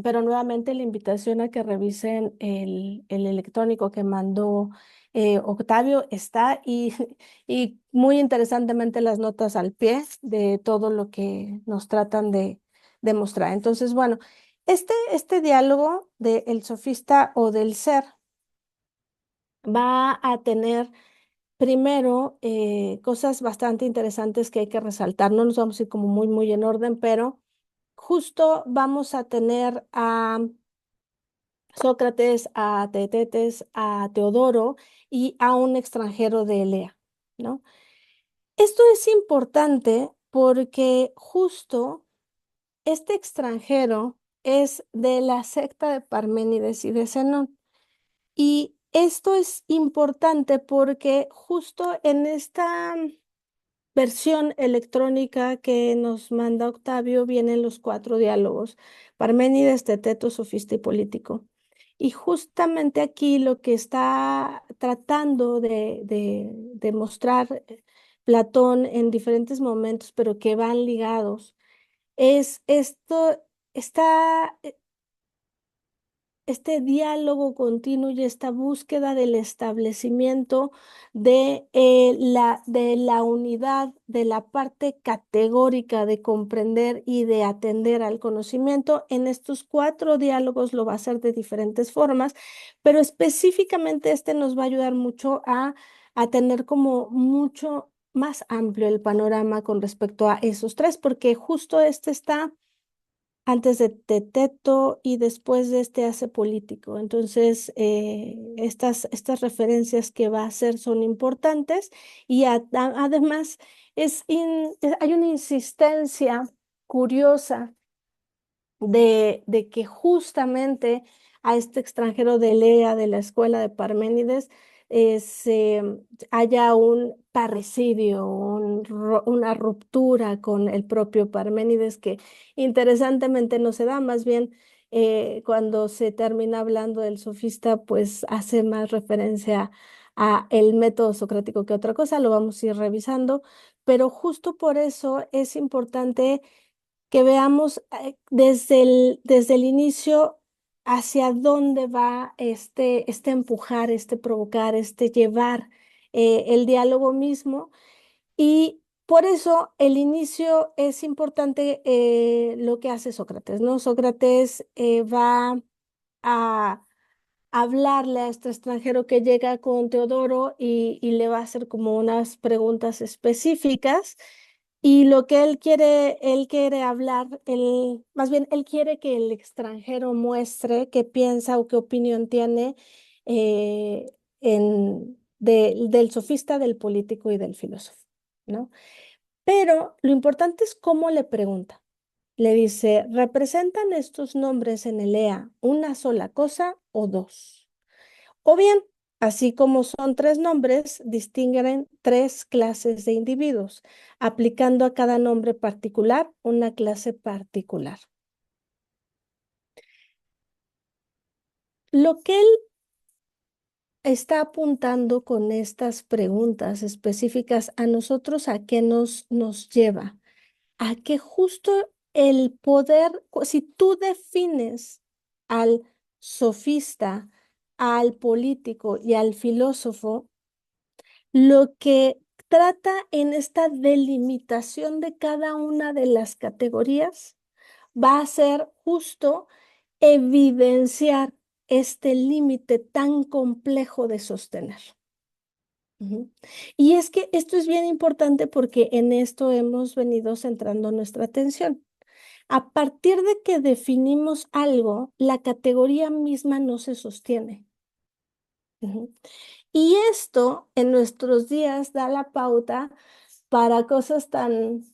Pero nuevamente la invitación a que revisen el electrónico que mandó Octavio está, y muy interesantemente las notas al pie de todo lo que nos tratan de mostrar. Entonces, bueno, este diálogo de el sofista o del ser va a tener primero cosas bastante interesantes que hay que resaltar. No nos vamos a ir como muy, muy en orden, pero justo vamos a tener a Sócrates, a Teetetes, a Teodoro y a un extranjero de Elea, ¿no? Esto es importante porque justo este extranjero es de la secta de Parménides y de Zenón. Y esto es importante porque justo en esta versión electrónica que nos manda Octavio vienen los 4 diálogos: Parménides, Teteto, Sofista y Político. Y justamente aquí lo que está tratando de mostrar Platón en diferentes momentos, pero que van ligados, es este diálogo continuo y esta búsqueda del establecimiento de la unidad, de la parte categórica de comprender y de atender al conocimiento. En estos 4 diálogos lo va a hacer de diferentes formas, pero específicamente este nos va a ayudar mucho a tener como mucho más amplio el panorama con respecto a esos 3, porque justo este está antes de Teteto y después de este hace político. Entonces, estas referencias que va a hacer son importantes, y además hay una insistencia curiosa de que justamente a este extranjero de Lea, de la escuela de Parménides, haya un parricidio, una ruptura con el propio Parménides, que interesantemente no se da. Más bien cuando se termina hablando del sofista, pues hace más referencia a el método socrático que otra cosa, lo vamos a ir revisando, pero justo por eso es importante que veamos desde el inicio hacia dónde va este empujar, este provocar, este llevar el diálogo mismo. Y por eso el inicio es importante lo que hace Sócrates, ¿no? Sócrates va a hablarle a este extranjero que llega con Teodoro y le va a hacer como unas preguntas específicas. Y lo que él quiere hablar, más bien, él quiere que el extranjero muestre qué piensa o qué opinión tiene eh, del sofista, del político y del filósofo, ¿no? Pero lo importante es cómo le pregunta. Le dice, ¿representan estos nombres en el EA una sola cosa o dos? O bien, así como son tres nombres, distinguen tres clases de individuos, aplicando a cada nombre particular una clase particular. Lo que él está apuntando con estas preguntas específicas a nosotros, ¿a qué nos lleva? A que justo el poder, si tú defines al sofista, al político y al filósofo, lo que trata en esta delimitación de cada una de las categorías va a ser justo evidenciar este límite tan complejo de sostener. Ujú. Y es que esto es bien importante porque en esto hemos venido centrando nuestra atención. A partir de que definimos algo, la categoría misma no se sostiene. Ujú. Y esto en nuestros días da la pauta para cosas tan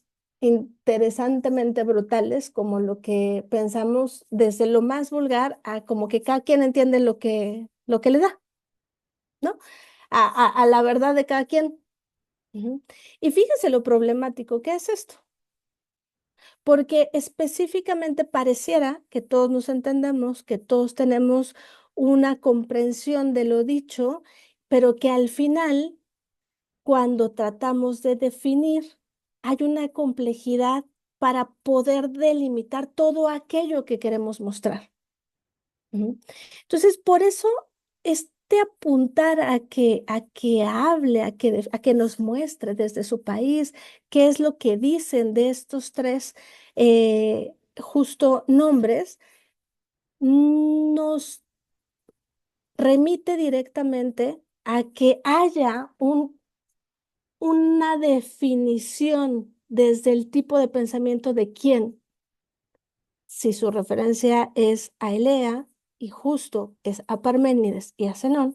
interesantemente brutales como lo que pensamos desde lo más vulgar a como que cada quien entiende lo que le da, ¿no? A la verdad de cada quien. Ujú. Y fíjese lo problemático que es esto, porque específicamente pareciera que todos nos entendemos, que todos tenemos una comprensión de lo dicho, pero que al final, cuando tratamos de definir, hay una complejidad para poder delimitar todo aquello que queremos mostrar. Ujú. Entonces, por eso, este apuntar a que hable, a que nos muestre desde su país qué es lo que dicen de estos tres justo nombres, nos remite directamente a que haya una definición desde el tipo de pensamiento de quién, si su referencia es a Elea y justo es a Parménides y a Zenón,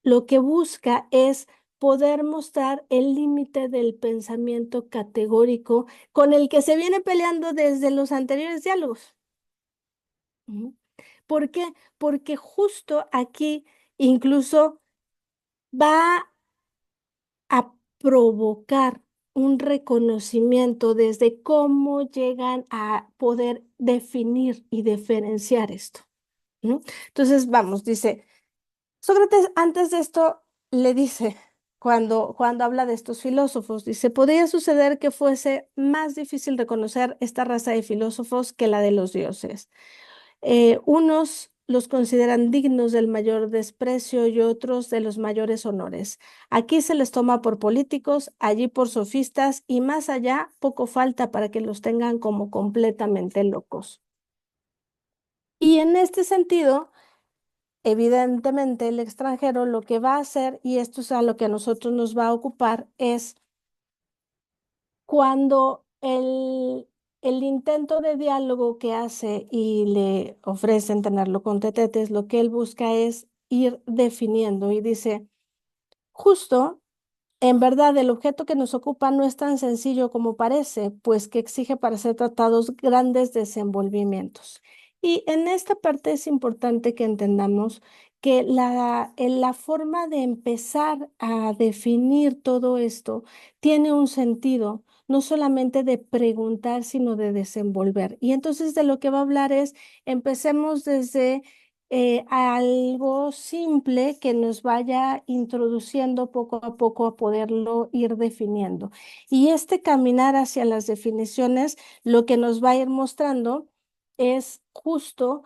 lo que busca es poder mostrar el límite del pensamiento categórico con el que se viene peleando desde los anteriores diálogos. Ujú. ¿Por qué? Porque justo aquí incluso va a provocar un reconocimiento desde cómo llegan a poder definir y diferenciar esto. ¿No? Entonces, vamos, dice, Sócrates antes de esto le dice, cuando habla de estos filósofos, dice, podría suceder que fuese más difícil reconocer esta raza de filósofos que la de los dioses. Unos los consideran dignos del mayor desprecio y otros de los mayores honores. Aquí se les toma por políticos, allí por sofistas y más allá poco falta para que los tengan como completamente locos. Y en este sentido, evidentemente el extranjero lo que va a hacer, y esto es a lo que a nosotros nos va a ocupar, es cuando el intento de diálogo que hace y le ofrecen tenerlo con tetetes, lo que él busca es ir definiendo y dice, justo, en verdad, el objeto que nos ocupa no es tan sencillo como parece, pues que exige para ser tratados grandes desenvolvimientos. Y en esta parte es importante que entendamos que la forma de empezar a definir todo esto tiene un sentido, no solamente de preguntar, sino de desenvolver. Y entonces de lo que va a hablar es, empecemos desde algo simple que nos vaya introduciendo poco a poco a poderlo ir definiendo. Y este caminar hacia las definiciones, lo que nos va a ir mostrando es justo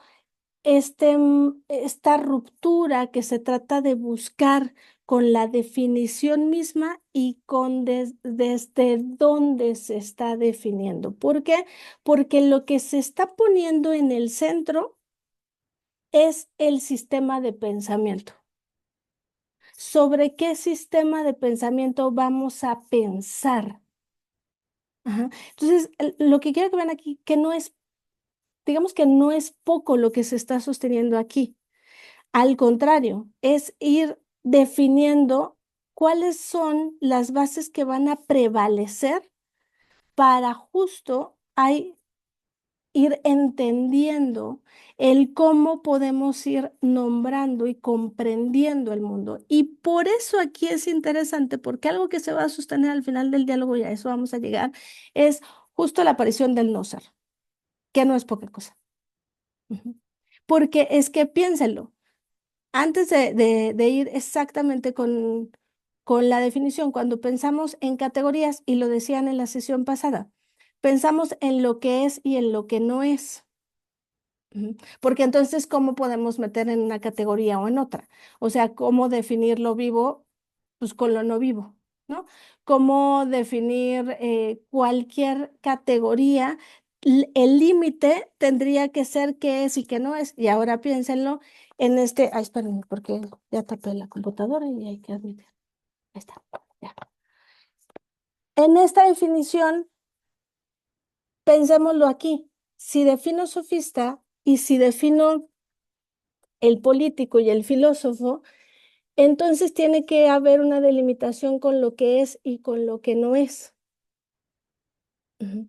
esta ruptura que se trata de buscar con la definición misma y con desde dónde se está definiendo. ¿Por qué? Porque lo que se está poniendo en el centro es el sistema de pensamiento. ¿Sobre qué sistema de pensamiento vamos a pensar? Ajá. Entonces, lo que quiero que vean aquí, que no es, digamos que no es poco lo que se está sosteniendo aquí. Al contrario, es ir definiendo cuáles son las bases que van a prevalecer para justo ir entendiendo el cómo podemos ir nombrando y comprendiendo el mundo. Y por eso aquí es interesante, porque algo que se va a sostener al final del diálogo, y a eso vamos a llegar, es justo la aparición del no ser, que no es poca cosa. Ujú. Porque es que piénsenlo. Antes de ir exactamente con la definición, cuando pensamos en categorías, y lo decían en la sesión pasada, pensamos en lo que es y en lo que no es. Ujú. Porque entonces, ¿cómo podemos meter en una categoría o en otra? O sea, ¿cómo definir lo vivo? Pues con lo no vivo, ¿no? ¿Cómo definir cualquier categoría? El límite tendría que ser qué es y qué no es. Y ahora piénsenlo en este, ay, espérenme, porque ya tapé la computadora y hay que admitir. Ahí está, ya. En esta definición, pensémoslo aquí. Si defino sofista y si defino el político y el filósofo, entonces tiene que haber una delimitación con lo que es y con lo que no es. Ujú.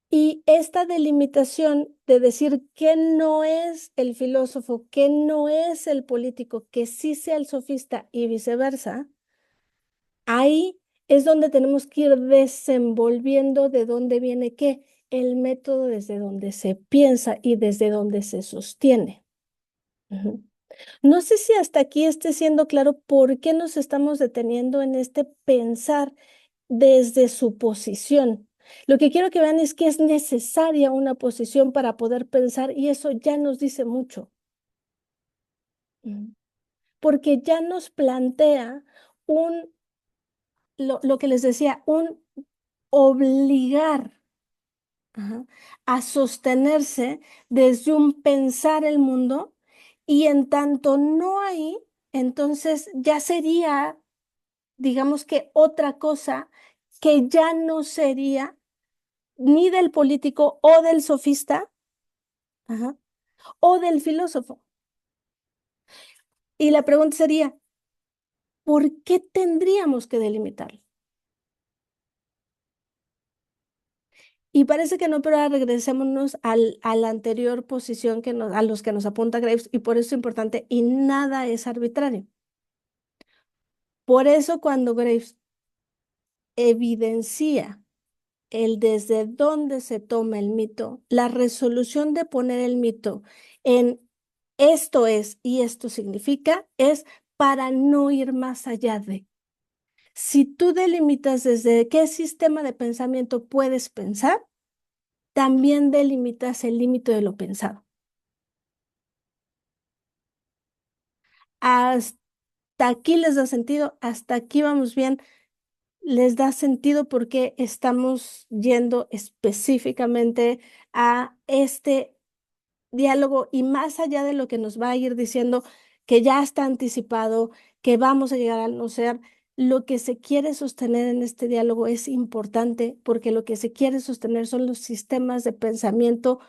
Y esta delimitación de decir qué no es el filósofo, qué no es el político, que sí sea el sofista y viceversa, ahí es donde tenemos que ir desenvolviendo de dónde viene qué, el método desde donde se piensa y desde donde se sostiene. Ujú. No sé si hasta aquí esté siendo claro por qué nos estamos deteniendo en este pensar desde su posición. Lo que quiero que vean es que es necesaria una posición para poder pensar y eso ya nos dice mucho. Mm. Porque ya nos plantea un, lo que les decía, un obligar, ajá, a sostenerse desde un pensar el mundo y en tanto no hay, entonces ya sería, digamos que otra cosa que ya no sería ni del político o del sofista, ajá, o del filósofo. Y la pregunta sería, ¿por qué tendríamos que delimitarlo? Y parece que no, pero ahora regresémonos a la anterior posición a los que nos apunta Graves, y por eso es importante, y nada es arbitrario. Por eso cuando Graves evidencia el desde dónde se toma el mito, la resolución de poner el mito en esto es y esto significa, es para no ir más allá de. Si tú delimitas desde qué sistema de pensamiento puedes pensar, también delimitas el límite de lo pensado. Hasta aquí les da sentido, hasta aquí vamos bien, les da sentido porque estamos yendo específicamente a este diálogo y más allá de lo que nos va a ir diciendo que ya está anticipado, que vamos a llegar al no ser, lo que se quiere sostener en este diálogo es importante porque lo que se quiere sostener son los sistemas de pensamiento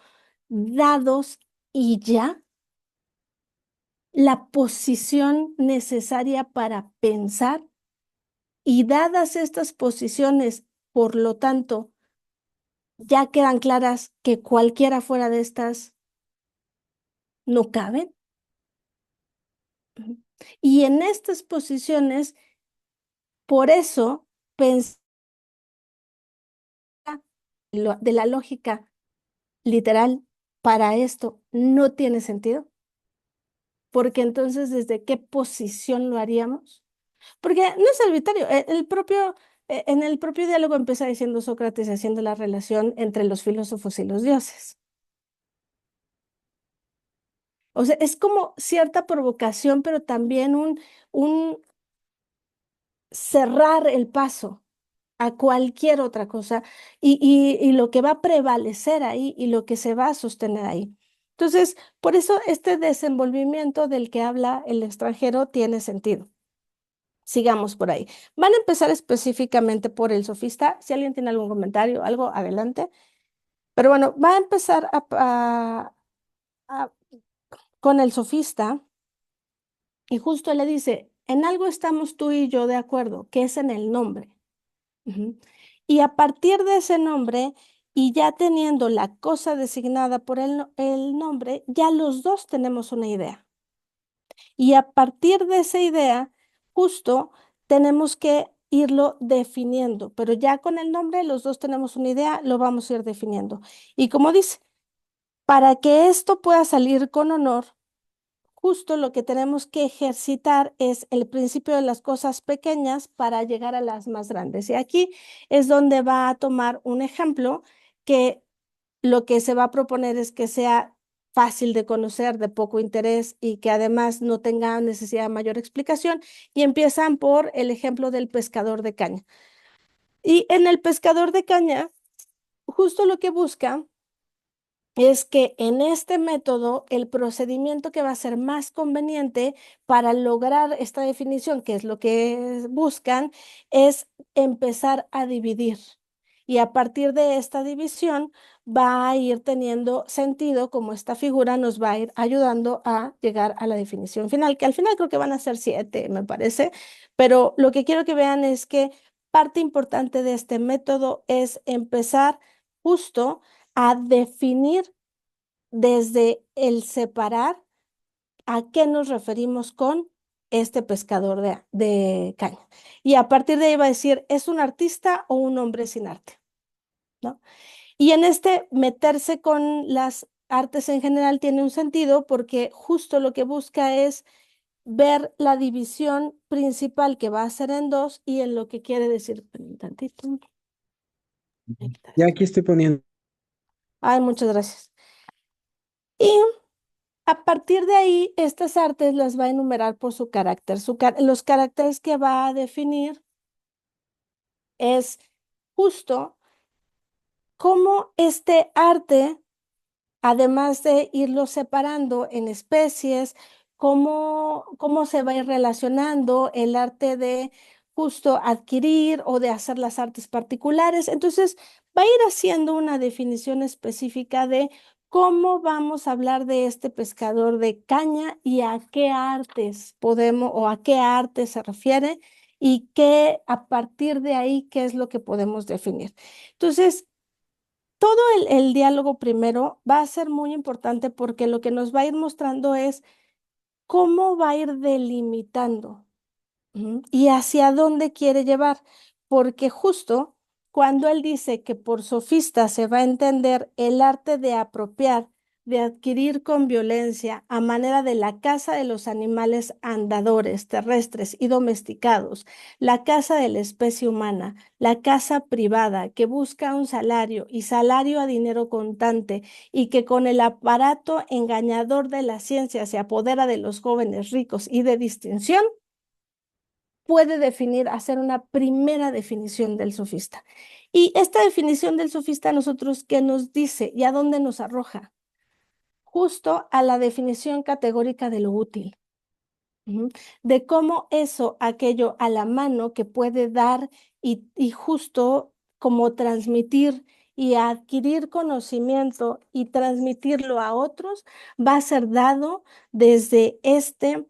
dados y ya la posición necesaria para pensar y dadas estas posiciones, por lo tanto, ya quedan claras que cualquiera fuera de estas no caben. Ujú. Y en estas posiciones, por eso, pensar de la lógica literal para esto no tiene sentido, porque entonces ¿desde qué posición lo haríamos? Porque no es arbitrario, en el propio diálogo empieza diciendo Sócrates haciendo la relación entre los filósofos y los dioses. O sea, es como cierta provocación, pero también un cerrar el paso a cualquier otra cosa y lo que va a prevalecer ahí y lo que se va a sostener ahí. Entonces, por eso este desenvolvimiento del que habla el extranjero tiene sentido. Sigamos por ahí. Van a empezar específicamente por el sofista. Si alguien tiene algún comentario, algo, adelante. Pero bueno, va a empezar a- con el sofista y justo le dice, en algo estamos tú y yo de acuerdo, que es en el nombre. Ujú. Y a partir de ese nombre y ya teniendo la cosa designada por el nombre, ya los dos tenemos una idea. Y a partir de esa idea, justo tenemos que irlo definiendo, pero ya con el nombre los dos tenemos una idea, lo vamos a ir definiendo. Y como dice, para que esto pueda salir con honor, justo lo que tenemos que ejercitar es el principio de las cosas pequeñas para llegar a las más grandes. Y aquí es donde va a tomar un ejemplo que lo que se va a proponer es que sea fácil de conocer, de poco interés y que además no tenga necesidad de mayor explicación. Y empiezan por el ejemplo del pescador de caña. Y en el pescador de caña, justo lo que busca es que en este método el procedimiento que va a ser más conveniente para lograr esta definición, que es lo que buscan, es empezar a dividir. Y a partir de esta división va a ir teniendo sentido como esta figura nos va a ir ayudando a llegar a la definición final, que al final creo que van a ser 7, me parece, pero lo que quiero que vean es que parte importante de este método es empezar justo a definir desde el separar a qué nos referimos con este pescador de caña. Y a partir de ahí va a decir, ¿es un artista o un hombre sin arte? ¿No? Y en este meterse con las artes en general tiene un sentido porque justo lo que busca es ver la división principal que va a ser en dos y en lo que quiere decir. Espérame un tantito. Voy a quitar Ya esto. aquí estoy poniendo. Ay, muchas gracias. Y a partir de ahí, estas artes las va a enumerar por su carácter. Los caracteres que va a definir es justo cómo este arte, además de irlo separando en especies, cómo se va a ir relacionando el arte de justo adquirir o de hacer las artes particulares. Entonces, va a ir haciendo una definición específica de cómo vamos a hablar de este pescador de caña y a qué artes podemos o a qué arte se refiere y qué a partir de ahí qué es lo que podemos definir. Entonces, todo el diálogo primero va a ser muy importante porque lo que nos va a ir mostrando es cómo va a ir delimitando. Ujú. Y hacia dónde quiere llevar, porque justo cuando él dice que por sofista se va a entender el arte de apropiar, de adquirir con violencia a manera de la caza de los animales andadores, terrestres y domesticados, la caza de la especie humana, la caza privada que busca un salario y salario a dinero contante y que con el aparato engañador de la ciencia se apodera de los jóvenes ricos y de distinción, puede definir, hacer una primera definición del sofista. Y esta definición del sofista a nosotros, ¿qué nos dice y a dónde nos arroja? Justo a la definición categórica de lo útil. Ujú. De cómo eso, aquello a la mano que puede dar y justo como transmitir y adquirir conocimiento y transmitirlo a otros, va a ser dado desde este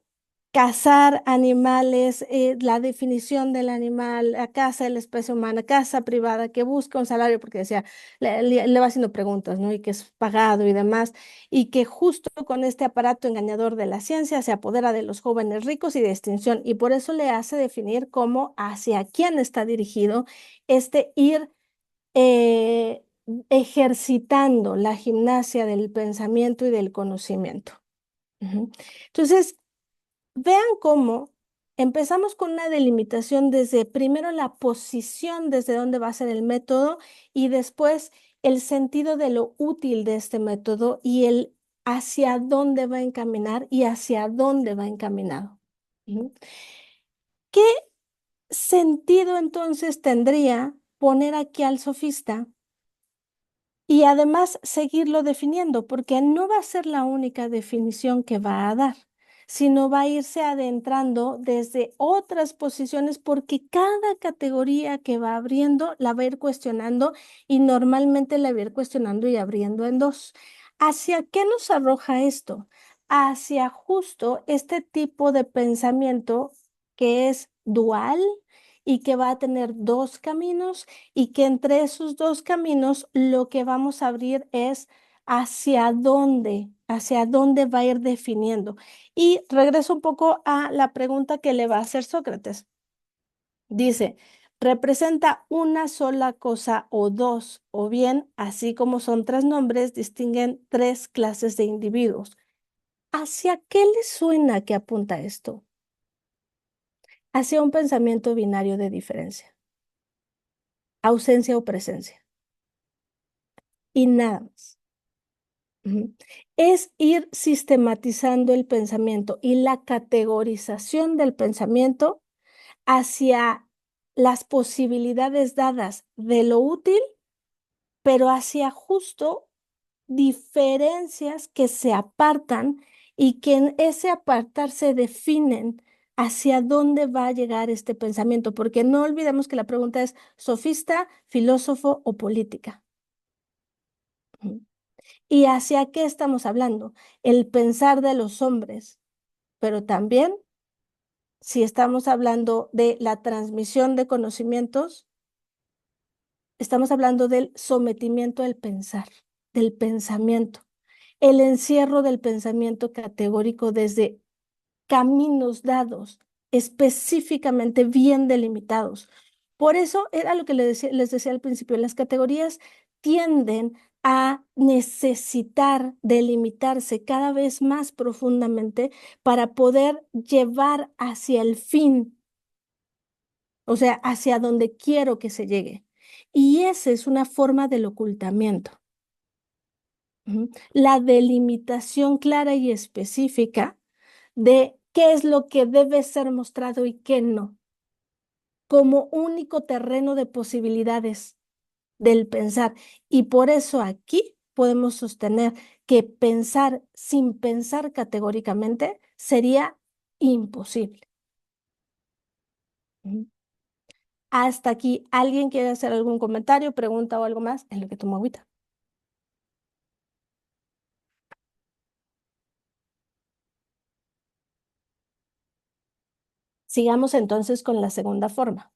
cazar animales, la definición del animal, la caza de la especie humana, caza privada que busca un salario, porque decía, le va haciendo preguntas, ¿no? Y que es pagado y demás y que justo con este aparato engañador de la ciencia se apodera de los jóvenes ricos y de extinción, y por eso le hace definir cómo hacia quién está dirigido este ir ejercitando la gimnasia del pensamiento y del conocimiento. Ujú. Entonces, vean cómo empezamos con una delimitación desde primero la posición desde dónde va a ser el método y después el sentido de lo útil de este método y el hacia dónde va a encaminar y hacia dónde va encaminado. Ujú. ¿Qué sentido entonces tendría poner aquí al sofista y además seguirlo definiendo? Porque no va a ser la única definición que va a dar, sino va a irse adentrando desde otras posiciones porque cada categoría que va abriendo la va a ir cuestionando y normalmente la va a ir cuestionando y abriendo en dos. ¿Hacia qué nos arroja esto? Hacia justo este tipo de pensamiento que es dual y que va a tener dos caminos y que entre esos dos caminos lo que vamos a abrir es hacia dónde va a ir definiendo. Y regreso un poco a la pregunta que le va a hacer Sócrates. Dice, ¿representa una sola cosa o dos? O bien, así como son tres nombres, distinguen tres clases de individuos. ¿Hacia qué le suena que apunta esto? Hacia un pensamiento binario de diferencia, ausencia o presencia, y nada más. Ujú. Es ir sistematizando el pensamiento y la categorización del pensamiento hacia las posibilidades dadas de lo útil, pero hacia justo diferencias que se apartan y que en ese apartar se definen hacia dónde va a llegar este pensamiento, porque no olvidemos que la pregunta es sofista, filósofo o política. Ujú. ¿Y hacia qué estamos hablando? El pensar de los hombres, pero también si estamos hablando de la transmisión de conocimientos, estamos hablando del sometimiento al pensar, del pensamiento, el encierro del pensamiento categórico desde caminos dados, específicamente bien delimitados. Por eso era lo que les decía al principio, las categorías tienden a necesitar delimitarse cada vez más profundamente para poder llevar hacia el fin, o sea, hacia donde quiero que se llegue. Y esa es una forma del ocultamiento. Ujú. La delimitación clara y específica de qué es lo que debe ser mostrado y qué no, como único terreno de posibilidades del pensar. Y por eso aquí podemos sostener que pensar sin pensar categóricamente sería imposible. Ujú. Hasta aquí, ¿alguien quiere hacer algún comentario, pregunta o algo más en lo que tomo agüita? Sigamos entonces con la segunda forma.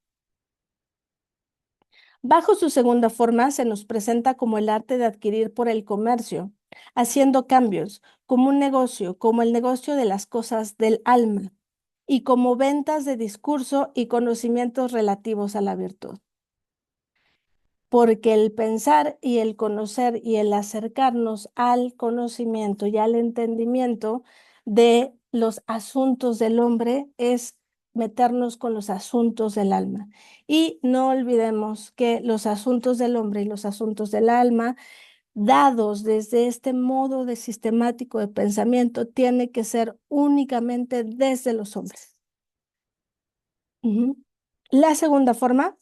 Bajo su segunda forma se nos presenta como el arte de adquirir por el comercio, haciendo cambios, como un negocio, como el negocio de las cosas del alma, y como ventas de discurso y conocimientos relativos a la virtud. Porque el pensar y el conocer y el acercarnos al conocimiento y al entendimiento de los asuntos del hombre es meternos con los asuntos del alma. Y no olvidemos que los asuntos del hombre y los asuntos del alma, dados desde este modo de sistemático de pensamiento, tiene que ser únicamente desde los hombres. Ujú. La segunda forma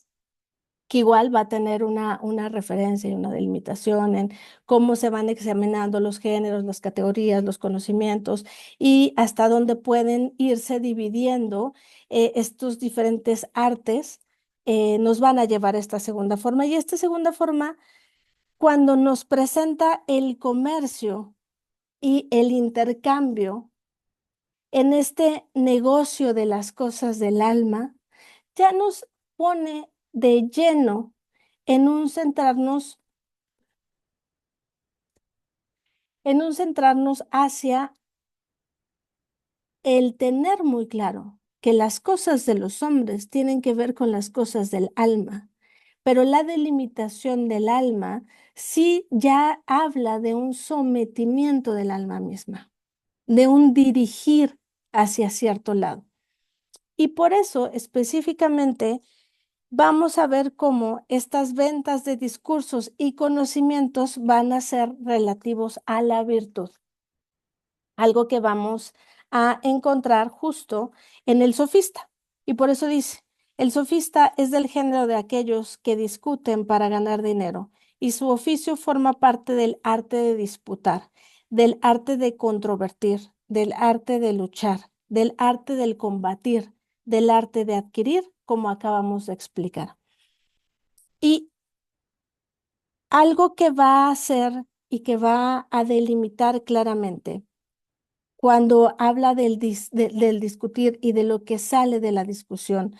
que igual va a tener una referencia y una delimitación en cómo se van examinando los géneros, las categorías, los conocimientos y hasta dónde pueden irse dividiendo estos diferentes artes, nos van a llevar a esta segunda forma. Y esta segunda forma, cuando nos presenta el comercio y el intercambio en este negocio de las cosas del alma, ya nos pone de lleno en un centrarnos, en un centrarnos hacia el tener muy claro que las cosas de los hombres tienen que ver con las cosas del alma, pero la delimitación del alma sí ya habla de un sometimiento del alma misma, de un dirigir hacia cierto lado. Y por eso específicamente vamos a ver cómo estas ventas de discursos y conocimientos van a ser relativos a la virtud, algo que vamos a encontrar justo en el sofista. Y por eso dice, el sofista es del género de aquellos que discuten para ganar dinero, y su oficio forma parte del arte de disputar, del arte de controvertir, del arte de luchar, del arte del combatir, del arte de adquirir, como acabamos de explicar. Y algo que va a hacer y que va a delimitar claramente cuando habla del discutir y de lo que sale de la discusión,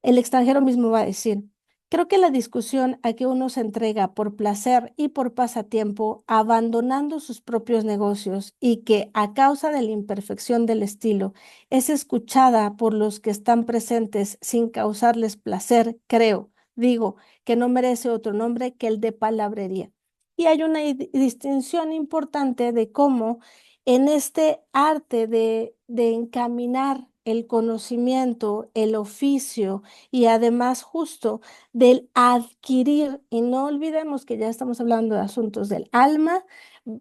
el extranjero mismo va a decir, creo que la discusión a que uno se entrega por placer y por pasatiempo, abandonando sus propios negocios y que a causa de la imperfección del estilo es escuchada por los que están presentes sin causarles placer, creo, digo, que no merece otro nombre que el de palabrería. Y hay una distinción importante de cómo en este arte de encaminar el conocimiento, el oficio, y además justo del adquirir, y no olvidemos que ya estamos hablando de asuntos del alma,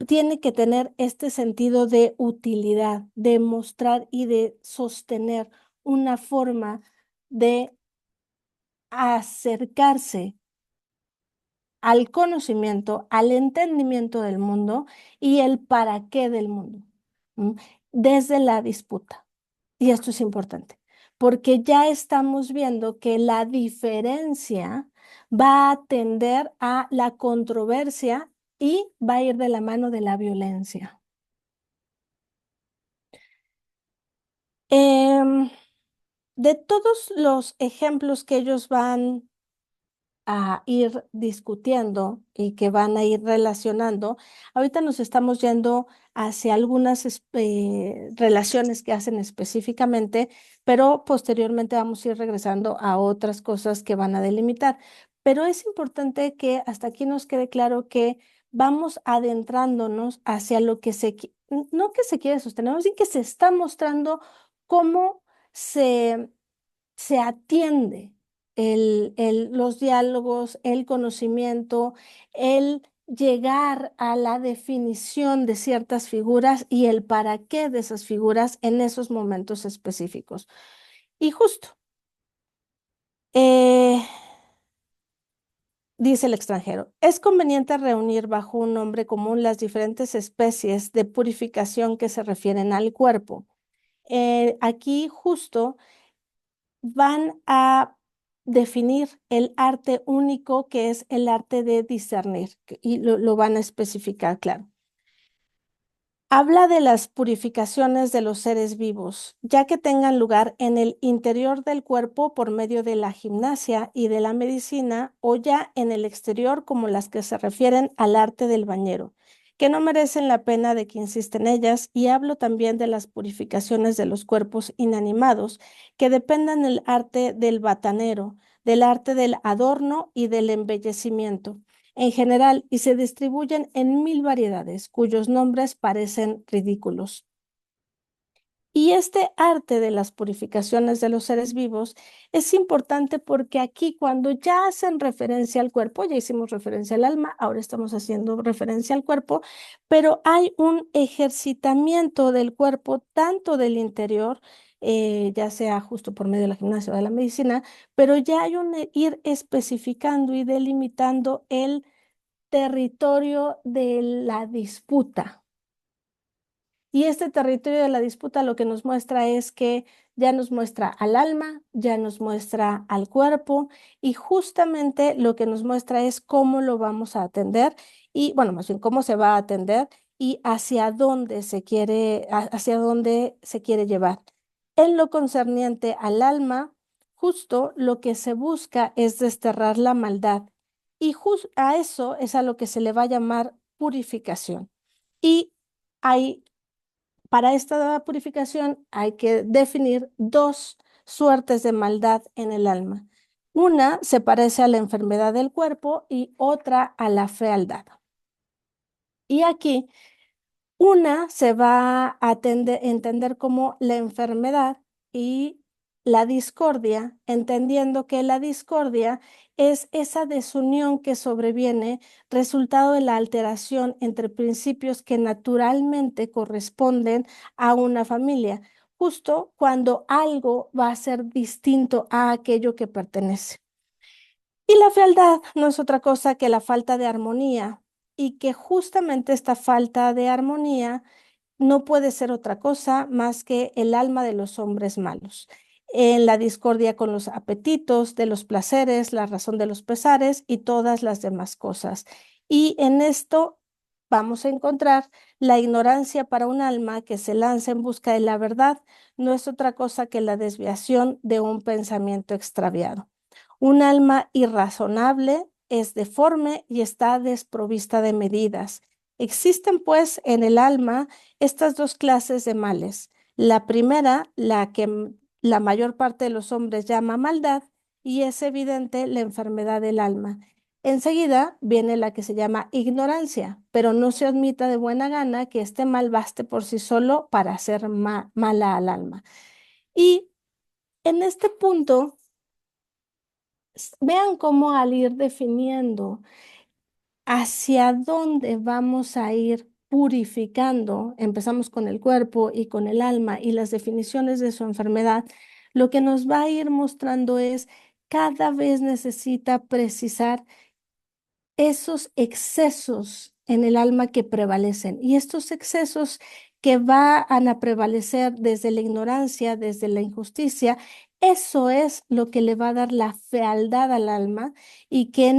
tiene que tener este sentido de utilidad, de mostrar y de sostener una forma de acercarse al conocimiento, al entendimiento del mundo y el para qué del mundo, ¿m? Desde la disputa. Y esto es importante, porque ya estamos viendo que la diferencia va a tender a la controversia y va a ir de la mano de la violencia. Em, de todos los ejemplos que ellos van a ir discutiendo y que van a ir relacionando. Ahorita nos estamos yendo hacia algunas relaciones que hacen específicamente, pero posteriormente vamos a ir regresando a otras cosas que van a delimitar. Pero es importante que hasta aquí nos quede claro que vamos adentrándonos hacia lo que no que se quiere sostener, sino que se está mostrando cómo se se atiende los diálogos, el conocimiento, el llegar a la definición de ciertas figuras y el para qué de esas figuras en esos momentos específicos. Y justo, eh, dice el extranjero, es conveniente reunir bajo un nombre común las diferentes especies de purificación que se refieren al cuerpo. Aquí justo van a definir el arte único que es el arte de discernir y lo van a especificar, claro. Habla de las purificaciones de los seres vivos, ya que tengan lugar en el interior del cuerpo por medio de la gimnasia y de la medicina, o ya en el exterior como las que se refieren al arte del bañero, que no merecen la pena de que insiste en ellas, y hablo también de las purificaciones de los cuerpos inanimados, que dependan del arte del batanero, del arte del adorno y del embellecimiento en general y se distribuyen en mil variedades cuyos nombres parecen ridículos. Y este arte de las purificaciones de los seres vivos es importante porque aquí cuando ya hacen referencia al cuerpo, ya hicimos referencia al alma, ahora estamos haciendo referencia al cuerpo, pero hay un ejercitamiento del cuerpo, tanto del interior, ya sea justo por medio de la gimnasia o de la medicina, pero ya hay un ir especificando y delimitando el territorio de la disputa. Y este territorio de la disputa lo que nos muestra es que ya nos muestra al alma, ya nos muestra al cuerpo y justamente lo que nos muestra es cómo lo vamos a atender y, bueno, más bien cómo se va a atender y hacia dónde se quiere, hacia dónde se quiere llevar. En lo concerniente al alma, justo lo que se busca es desterrar la maldad y a eso es a lo que se le va a llamar purificación. Y hay para esta purificación hay que definir dos suertes de maldad en el alma. Una se parece a la enfermedad del cuerpo y otra a la fealdad. Y aquí una se va a entender como la enfermedad y la discordia, entendiendo que la discordia es esa desunión que sobreviene resultado de la alteración entre principios que naturalmente corresponden a una familia, justo cuando algo va a ser distinto a aquello que pertenece. Y la fealdad no es otra cosa que la falta de armonía y que justamente esta falta de armonía no puede ser otra cosa más que el alma de los hombres malos. En la discordia con los apetitos, de los placeres, la razón de los pesares y todas las demás cosas. Y en esto vamos a encontrar la ignorancia para un alma que se lanza en busca de la verdad, no es otra cosa que la desviación de un pensamiento extraviado. Un alma irrazonable es deforme y está desprovista de medidas. Existen, pues, en el alma estas dos clases de males. La primera, la que la mayor parte de los hombres llama maldad, y es evidente la enfermedad del alma. Enseguida viene la que se llama ignorancia, pero no se admita de buena gana que este mal baste por sí solo para hacer mala al alma. Y en este punto, vean cómo al ir definiendo hacia dónde vamos a ir purificando, empezamos con el cuerpo y con el alma y las definiciones de su enfermedad, lo que nos va a ir mostrando es cada vez necesita precisar esos excesos en el alma que prevalecen. Y estos excesos que van a prevalecer desde la ignorancia, desde la injusticia, eso es lo que le va a dar la fealdad al alma y que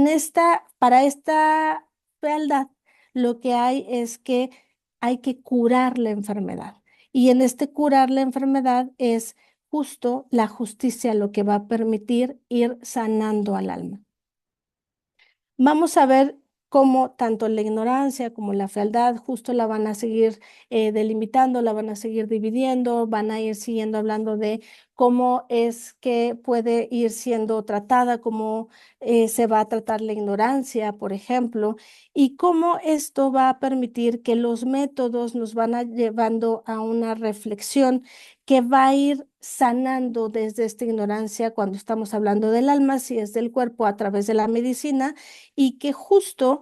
para esta fealdad, lo que hay es que hay que curar la enfermedad. Y en este curar la enfermedad es justo la justicia lo que va a permitir ir sanando al alma. Vamos a ver cómo tanto la ignorancia como la fealdad justo la van a seguir delimitando, la van a seguir dividiendo, van a ir siguiendo hablando de cómo es que puede ir siendo tratada, cómo se va a tratar la ignorancia, por ejemplo, y cómo esto va a permitir que los métodos nos van a llevando a una reflexión que va a ir sanando desde esta ignorancia cuando estamos hablando del alma, si es del cuerpo a través de la medicina y que justo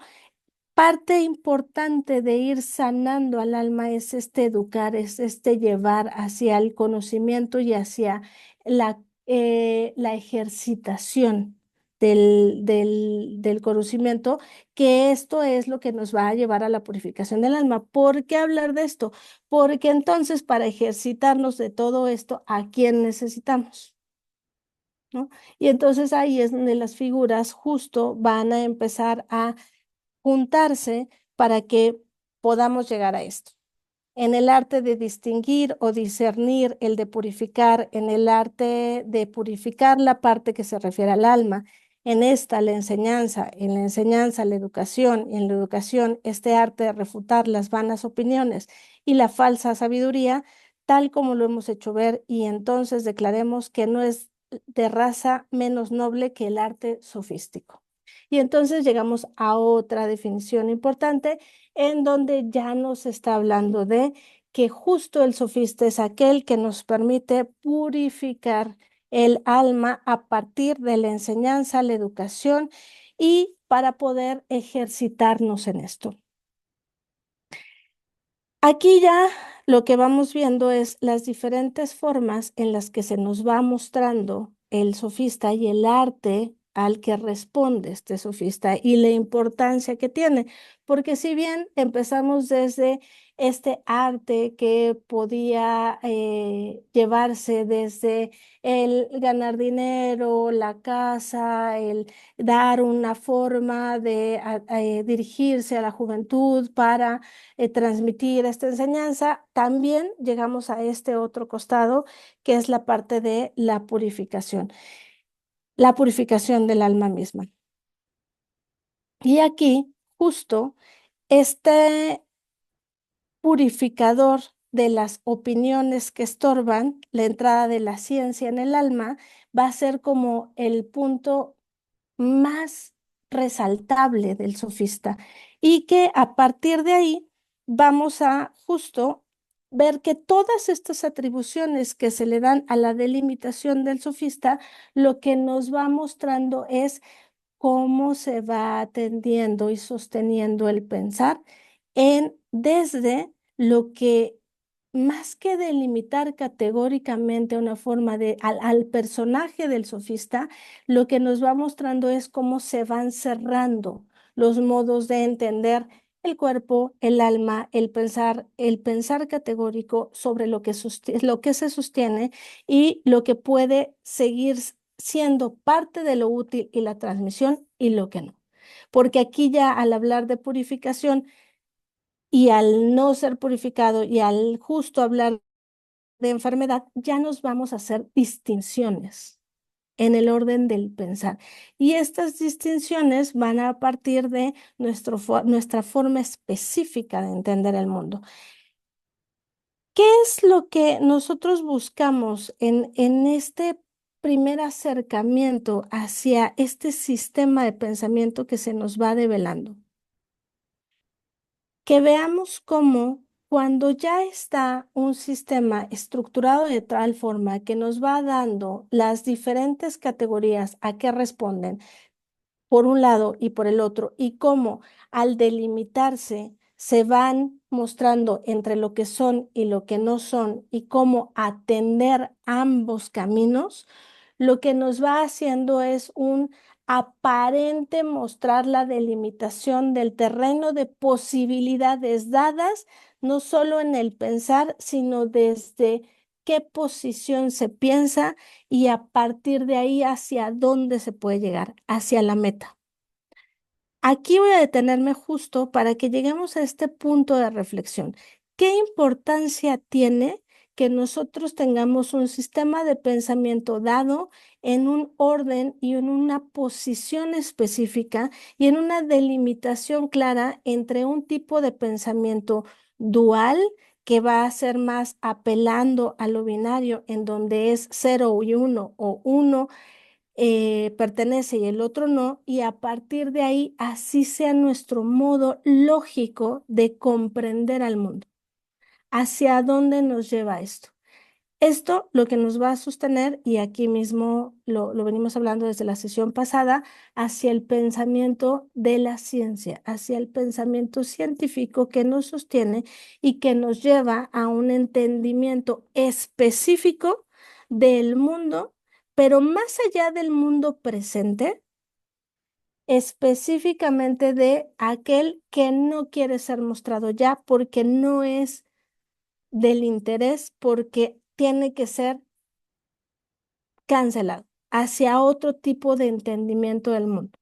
parte importante de ir sanando al alma es este educar, es este llevar hacia el conocimiento y hacia la ejercitación del conocimiento, que esto es lo que nos va a llevar a la purificación del alma. ¿Por qué hablar de esto? Porque entonces para ejercitarnos de todo esto, ¿a quién necesitamos? ¿No? Y entonces ahí es donde las figuras justo van a empezar a juntarse para que podamos llegar a esto. En el arte de distinguir o discernir, el de purificar, en el arte de purificar la parte que se refiere al alma, en esta la enseñanza, en la enseñanza la educación, y en la educación este arte de refutar las vanas opiniones y la falsa sabiduría, tal como lo hemos hecho ver, y entonces declaremos que no es de raza menos noble que el arte sofístico. Y entonces llegamos a otra definición importante en donde ya nos está hablando de que justo el sofista es aquel que nos permite purificar el alma a partir de la enseñanza, la educación y para poder ejercitarnos en esto. Aquí ya lo que vamos viendo es las diferentes formas en las que se nos va mostrando el sofista y el arte al que responde este sofista y la importancia que tiene, porque si bien empezamos desde este arte que podía llevarse desde el ganar dinero, la casa, el dar una forma de dirigirse a la juventud para transmitir esta enseñanza, también llegamos a este otro costado, que es la parte de la purificación del alma misma. Y aquí, justo, este purificador de las opiniones que estorban la entrada de la ciencia en el alma va a ser como el punto más resaltable del sofista y que a partir de ahí vamos a justo ver que todas estas atribuciones que se le dan a la delimitación del sofista, lo que nos va mostrando es cómo se va atendiendo y sosteniendo el pensar en desde lo que más que delimitar categóricamente una forma de al personaje del sofista, lo que nos va mostrando es cómo se van cerrando los modos de entender el cuerpo, el alma, el pensar categórico sobre lo que se sostiene y lo que puede seguir siendo parte de lo útil y la transmisión y lo que no. Porque aquí ya al hablar de purificación y al no ser purificado y al justo hablar de enfermedad, ya nos vamos a hacer distinciones en el orden del pensar. Y estas distinciones van a partir de nuestra forma específica de entender el mundo. ¿Qué es lo que nosotros buscamos en este primer acercamiento hacia este sistema de pensamiento que se nos va develando? Que veamos cómo cuando ya está un sistema estructurado de tal forma que nos va dando las diferentes categorías a qué responden, por un lado y por el otro, y cómo al delimitarse se van mostrando entre lo que son y lo que no son, y cómo atender ambos caminos, lo que nos va haciendo es un aparente mostrar la delimitación del terreno de posibilidades dadas, no solo en el pensar, sino desde qué posición se piensa y a partir de ahí hacia dónde se puede llegar, hacia la meta. Aquí voy a detenerme justo para que lleguemos a este punto de reflexión. ¿Qué importancia tiene que nosotros tengamos un sistema de pensamiento dado en un orden y en una posición específica y en una delimitación clara entre un tipo de pensamiento dual que va a ser más apelando a lo binario, en donde es 0 y uno o uno pertenece y el otro no, y a partir de ahí así sea nuestro modo lógico de comprender al mundo? ¿Hacia dónde nos lleva esto? Esto lo que nos va a sostener, y aquí mismo lo venimos hablando desde la sesión pasada, hacia el pensamiento de la ciencia, hacia el pensamiento científico que nos sostiene y que nos lleva a un entendimiento específico del mundo, pero más allá del mundo presente, específicamente de aquel que no quiere ser mostrado ya porque no es del interés, porque tiene que ser cancelado hacia otro tipo de entendimiento del mundo.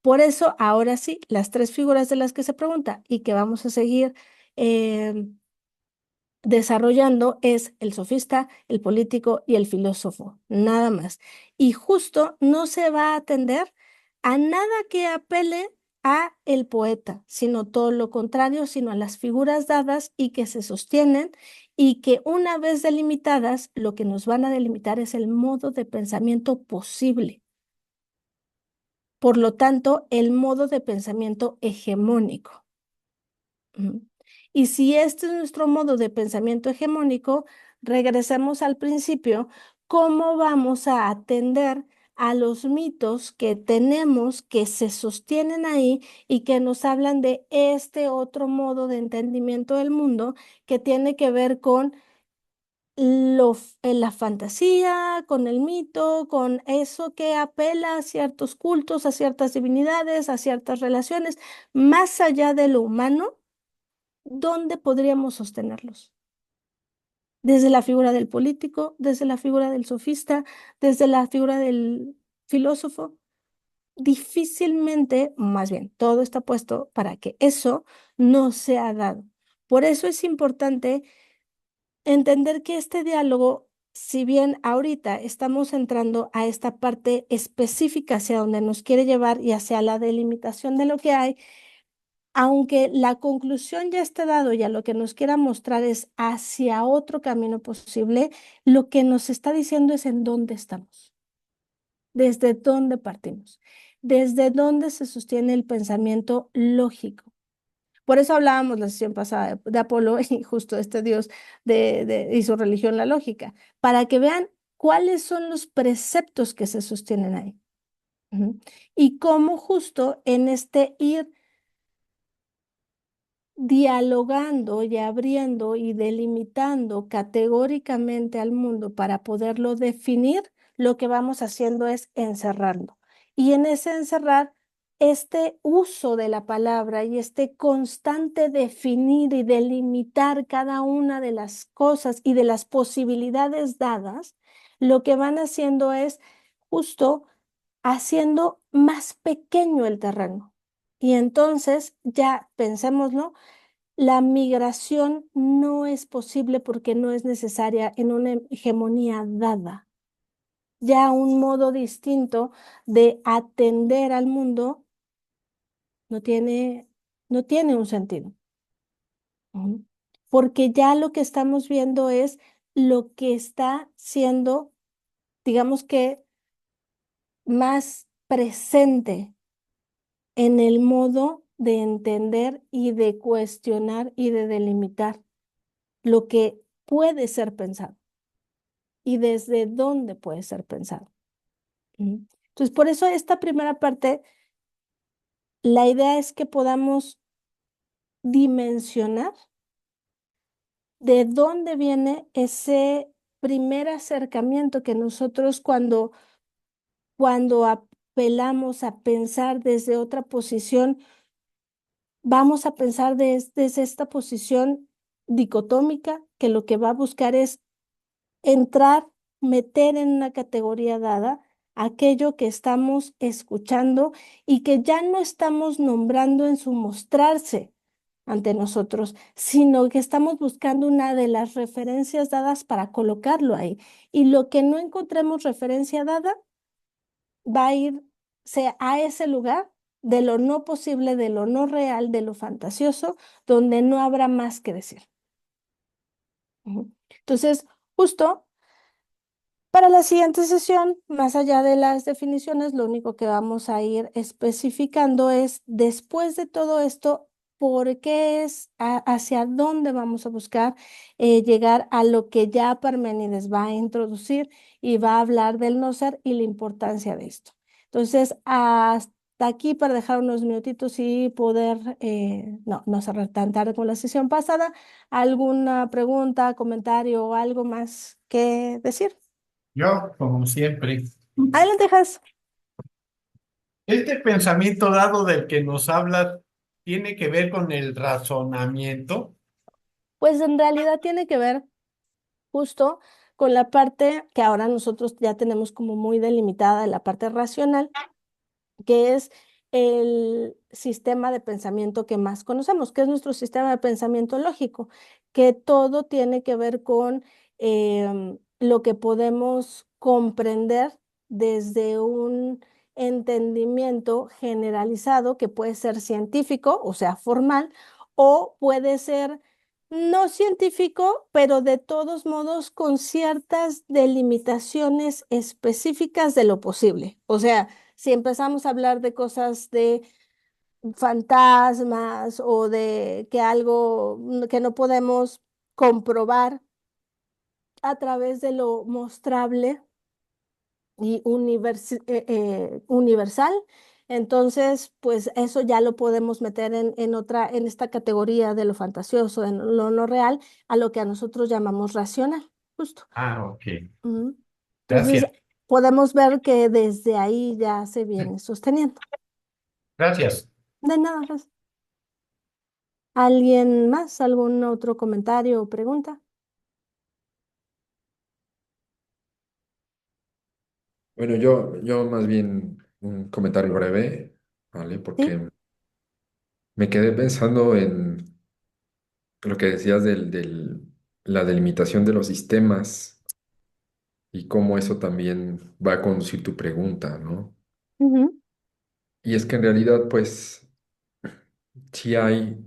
Por eso, ahora sí, las tres figuras de las que se pregunta y que vamos a seguir eh, desarrollando es el sofista, el político y el filósofo, nada más. Y justo no se va a atender a nada que apele a el poeta, sino todo lo contrario, sino a las figuras dadas y que se sostienen y que una vez delimitadas, lo que nos van a delimitar es el modo de pensamiento posible. Por lo tanto, el modo de pensamiento hegemónico. Ujú. Y si este es nuestro modo de pensamiento hegemónico, regresemos al principio, ¿cómo vamos a atender a los mitos que tenemos que se sostienen ahí y que nos hablan de este otro modo de entendimiento del mundo que tiene que ver con la fantasía, con el mito, con eso que apela a ciertos cultos, a ciertas divinidades, a ciertas relaciones, más allá de lo humano? ¿Dónde podríamos sostenerlos? Desde la figura del político, desde la figura del sofista, desde la figura del filósofo. Difícilmente, más bien, todo está puesto para que eso no sea dado. Por eso es importante entender que este diálogo, si bien ahorita estamos entrando a esta parte específica hacia donde nos quiere llevar y hacia la delimitación de lo que hay, aunque la conclusión ya esté dado y a lo que nos quiera mostrar es hacia otro camino posible, lo que nos está diciendo es en dónde estamos, desde dónde partimos, desde dónde se sostiene el pensamiento lógico. Por eso hablábamos la sesión pasada de Apolo y justo este dios y su religión, la lógica, para que vean cuáles son los preceptos que se sostienen ahí. Ujú. Y cómo justo en este ir dialogando y abriendo y delimitando categóricamente al mundo para poderlo definir, lo que vamos haciendo es encerrarlo. Y en ese encerrar, este uso de la palabra y este constante definir y delimitar cada una de las cosas y de las posibilidades dadas, lo que van haciendo es justo haciendo más pequeño el terreno. Y entonces, ya pensémoslo, la migración no es posible porque no es necesaria en una hegemonía dada. Ya un modo distinto de atender al mundo no tiene, no tiene un sentido. Ujú. Porque ya lo que estamos viendo es lo que está siendo, digamos que, más presente en el modo de entender y de cuestionar y de delimitar lo que puede ser pensado y desde dónde puede ser pensado. ¿Mm? Entonces, por eso esta primera parte, la idea es que podamos dimensionar de dónde viene ese primer acercamiento que nosotros cuando apelamos a pensar desde otra posición, vamos a pensar desde esta posición dicotómica, que lo que va a buscar es entrar, meter en una categoría dada aquello que estamos escuchando y que ya no estamos nombrando en su mostrarse ante nosotros, sino que estamos buscando una de las referencias dadas para colocarlo ahí. Y lo que no encontremos referencia dada va a ir a ese lugar de lo no posible, de lo no real, de lo fantasioso, donde no habrá más que decir. Ujú. Entonces, justo para la siguiente sesión, más allá de las definiciones, lo único que vamos a ir especificando es, después de todo esto, por qué es, hacia dónde vamos a buscar llegar a lo que ya Parménides va a introducir y va a hablar del no ser y la importancia de esto. Entonces, hasta aquí para dejar unos minutitos y poder, no cerrar tan tarde como la sesión pasada, ¿alguna pregunta, comentario o algo más que decir? Yo, como siempre, Adelante, Jas. este pensamiento dado del que nos habla tiene que ver con el razonamiento. Pues en realidad tiene que ver justo con la parte que ahora nosotros ya tenemos como muy delimitada, la parte racional, que es el sistema de pensamiento que más conocemos, que es nuestro sistema de pensamiento lógico, que todo tiene que ver con lo que podemos comprender desde un entendimiento generalizado que puede ser científico, o sea, formal, o puede ser no científico, pero de todos modos con ciertas delimitaciones específicas de lo posible. O sea, si empezamos a hablar de cosas de fantasmas o de que algo que no podemos comprobar a través de lo mostrable y universal, entonces, pues eso ya lo podemos meter en esta categoría de lo fantasioso, en lo no real, a lo que a nosotros llamamos racional, justo. Ah, ok. Ujú. Entonces, Gracias. podemos ver que desde ahí ya se viene sosteniendo. Gracias. De nada, Ros. ¿Alguien más? ¿Algún otro comentario o pregunta? Bueno, yo más bien un comentario breve, ¿vale? Sí. Porque me quedé pensando en lo que decías la delimitación de los sistemas y cómo eso también va a conducir tu pregunta, ¿no? Ujú, Y es que en realidad, pues, sí hay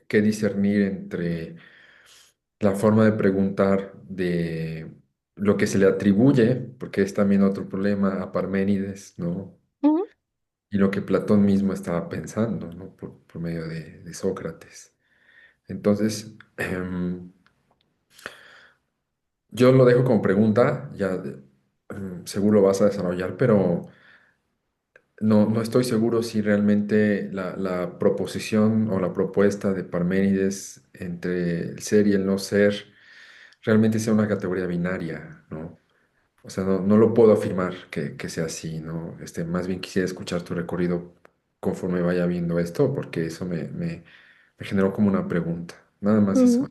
que discernir entre la forma de preguntar de lo que se le atribuye, porque es también otro problema a Parménides, ¿no? Ujú, Y lo que Platón mismo estaba pensando, ¿no? Por medio de Sócrates. Entonces, yo lo dejo como pregunta, ya seguro lo vas a desarrollar, pero no estoy seguro si realmente la proposición o la propuesta de Parménides entre el ser y el no ser realmente sea una categoría binaria, ¿no? O sea, no lo puedo afirmar que sea así, ¿no? Más bien quisiera escuchar tu recorrido conforme vaya viendo esto, porque eso me generó como una pregunta. Nada más eso. ujú.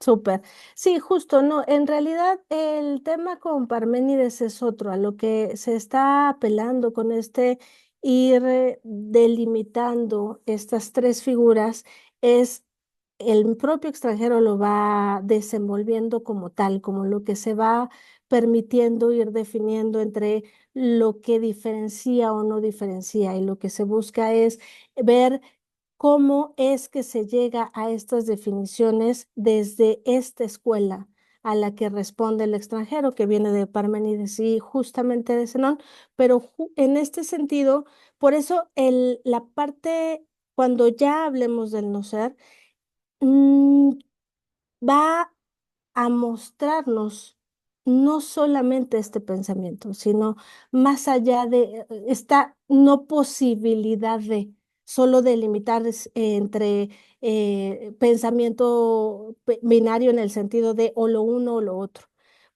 Súper. Sí, justo, no, en realidad el tema con Parménides es otro, a lo que se está apelando con este ir delimitando estas tres figuras es el propio extranjero lo va desenvolviendo como tal, como lo que se va permitiendo ir definiendo entre lo que diferencia o no diferencia y lo que se busca es ver cómo es que se llega a estas definiciones desde esta escuela a la que responde el extranjero, que viene de Parménides y justamente de Zenón, pero en este sentido, por eso la parte, cuando ya hablemos del no ser, mm, va a mostrarnos no solamente este pensamiento, sino más allá de esta no posibilidad de solo delimitar entre pensamiento binario en el sentido de o lo uno o lo otro.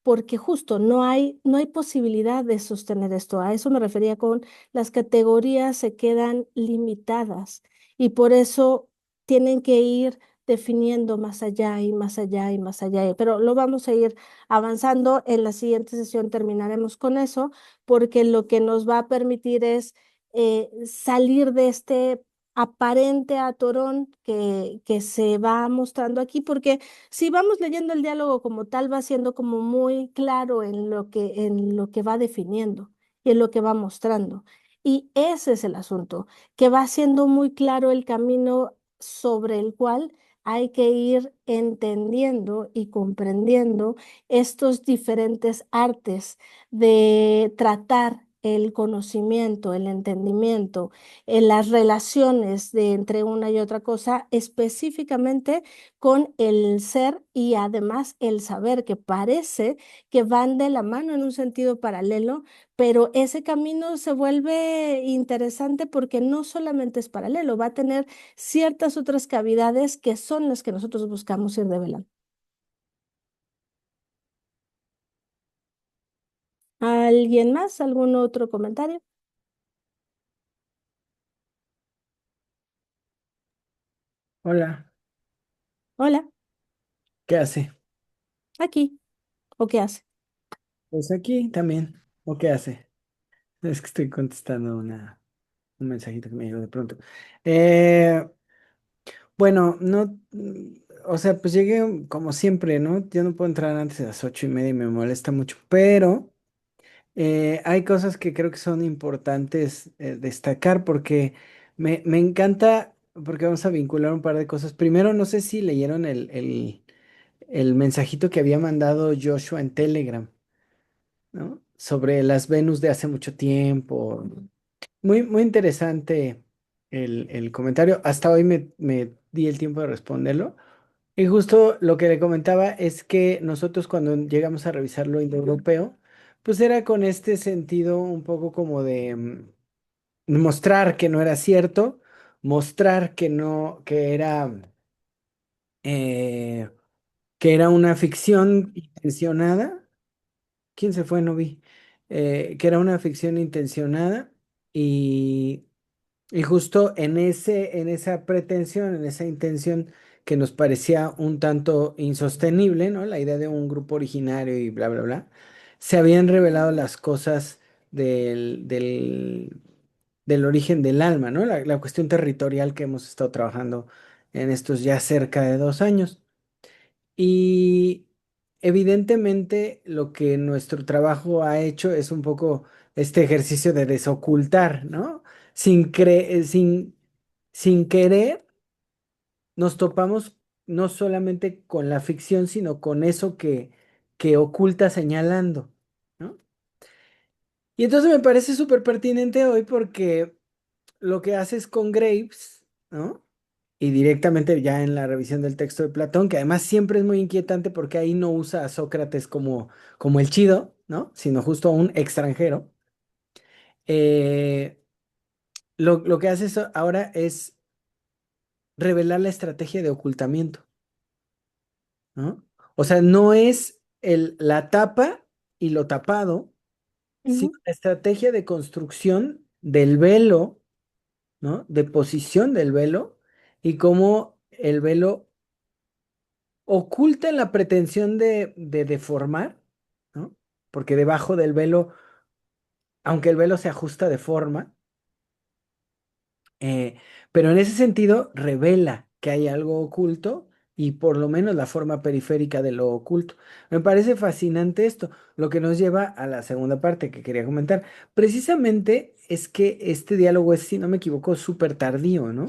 Porque justo no hay posibilidad de sostener esto. A eso me refería con las categorías se quedan limitadas y por eso tienen que ir definiendo más allá y más allá y más allá. Pero lo vamos a ir avanzando. En la siguiente sesión terminaremos con eso, porque lo que nos va a permitir es salir de este aparente atorón que se va mostrando aquí, porque si vamos leyendo el diálogo como tal, va siendo como muy claro en lo que va definiendo y en lo que va mostrando. Y ese es el asunto, que va siendo muy claro el camino sobre el cual hay que ir entendiendo y comprendiendo estos diferentes artes de tratar el conocimiento, el entendimiento, las relaciones de entre una y otra cosa, específicamente con el ser y además el saber, que parece que van de la mano en un sentido paralelo, pero ese camino se vuelve interesante porque no solamente es paralelo, va a tener ciertas otras cavidades que son las que nosotros buscamos ir develando. ¿Alguien más? ¿Algún otro comentario? Hola, Hola, ¿qué hace? aquí. ¿O qué hace? Pues aquí también. ¿O qué hace? Es que estoy contestando un mensajito que me llegó de pronto. Eh, bueno, no, o sea, pues llegué como siempre, ¿no? Yo no puedo entrar antes de las 8:30 y me molesta mucho, pero hay cosas que creo que son importantes destacar porque me encanta, porque vamos a vincular un par de cosas. Primero, no sé si leyeron el mensajito que había mandado Joshua en Telegram, ¿no? Sobre las Venus de hace mucho tiempo. Muy, muy interesante el comentario. Hasta hoy me di el tiempo de responderlo. Y justo lo que le comentaba es que nosotros cuando llegamos a revisar lo indoeuropeo, pues era con este sentido un poco como de mostrar que no era cierto, mostrar que no, eh, que era una ficción intencionada. ¿Quién se fue? No vi. Que era una ficción intencionada y, y justo en esa pretensión, en esa intención que nos parecía un tanto insostenible, ¿no? La idea de un grupo originario y bla, bla, bla, se habían revelado las cosas del origen del alma, ¿no? La cuestión territorial que hemos estado trabajando en estos ya cerca de 2 años. Y evidentemente lo que nuestro trabajo ha hecho es un poco este ejercicio de desocultar, ¿no? Sin sin querer nos topamos no solamente con la ficción, sino con eso que oculta señalando, ¿no? Y entonces me parece súper pertinente hoy porque lo que haces con Graves, ¿no? Y directamente ya en la revisión del texto de Platón, que además siempre es muy inquietante porque ahí no usa a Sócrates como el chido, ¿no? Sino justo a un extranjero. Eh, lo que haces ahora es revelar la estrategia de ocultamiento, ¿no? O sea, no es la tapa y lo tapado, sino Ujú, la estrategia de construcción del velo, ¿no? De posición del velo y cómo el velo oculta la pretensión de deformar, ¿no? Porque debajo del velo, aunque el velo se ajusta de forma, Eh, pero en ese sentido revela que hay algo oculto y por lo menos la forma periférica de lo oculto. Me parece fascinante esto, lo que nos lleva a la segunda parte que quería comentar. Precisamente es que este diálogo es, si no me equivoco, súper tardío, ¿no?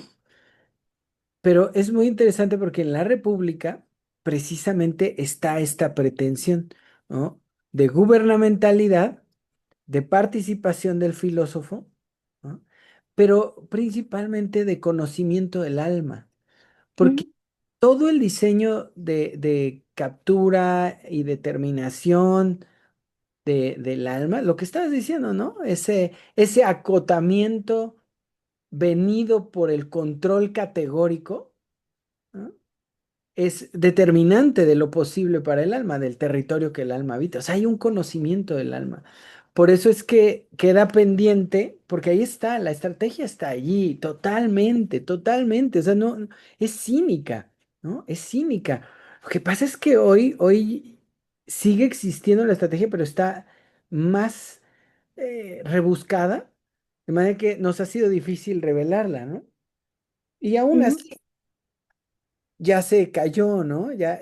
Pero es muy interesante porque en la República precisamente está esta pretensión, ¿no? De gubernamentalidad, de participación del filósofo, ¿no? Pero principalmente de conocimiento del alma, porque ujú, todo el diseño de captura y determinación del alma, lo que estabas diciendo, ¿no? Ese acotamiento venido por el control categórico, ¿no? Es determinante de lo posible para el alma, del territorio que el alma habita. O sea, hay un conocimiento del alma. Por eso es que queda pendiente, porque ahí está, la estrategia está allí, totalmente, totalmente. O sea, es cínica, ¿no? Es cínica. Lo que pasa es que hoy sigue existiendo la estrategia, pero está más rebuscada, de manera que nos ha sido difícil revelarla, ¿no? Y aún ujú, así ya se cayó, ¿no? Ya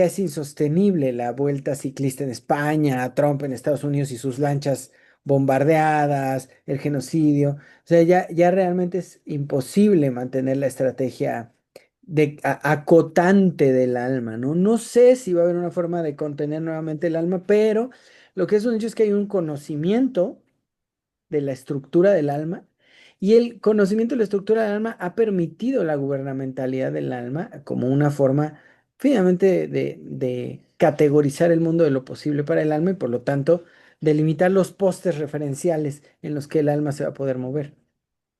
es insostenible la vuelta ciclista en España, Trump en Estados Unidos y sus lanchas bombardeadas, el genocidio. O sea, ya realmente es imposible mantener la estrategia acotante del alma, ¿no? No sé si va a haber una forma de contener nuevamente el alma, pero lo que es un hecho es que hay un conocimiento de la estructura del alma y el conocimiento de la estructura del alma ha permitido la gubernamentalidad del alma como una forma finalmente de categorizar el mundo de lo posible para el alma y por lo tanto delimitar los postes referenciales en los que el alma se va a poder mover,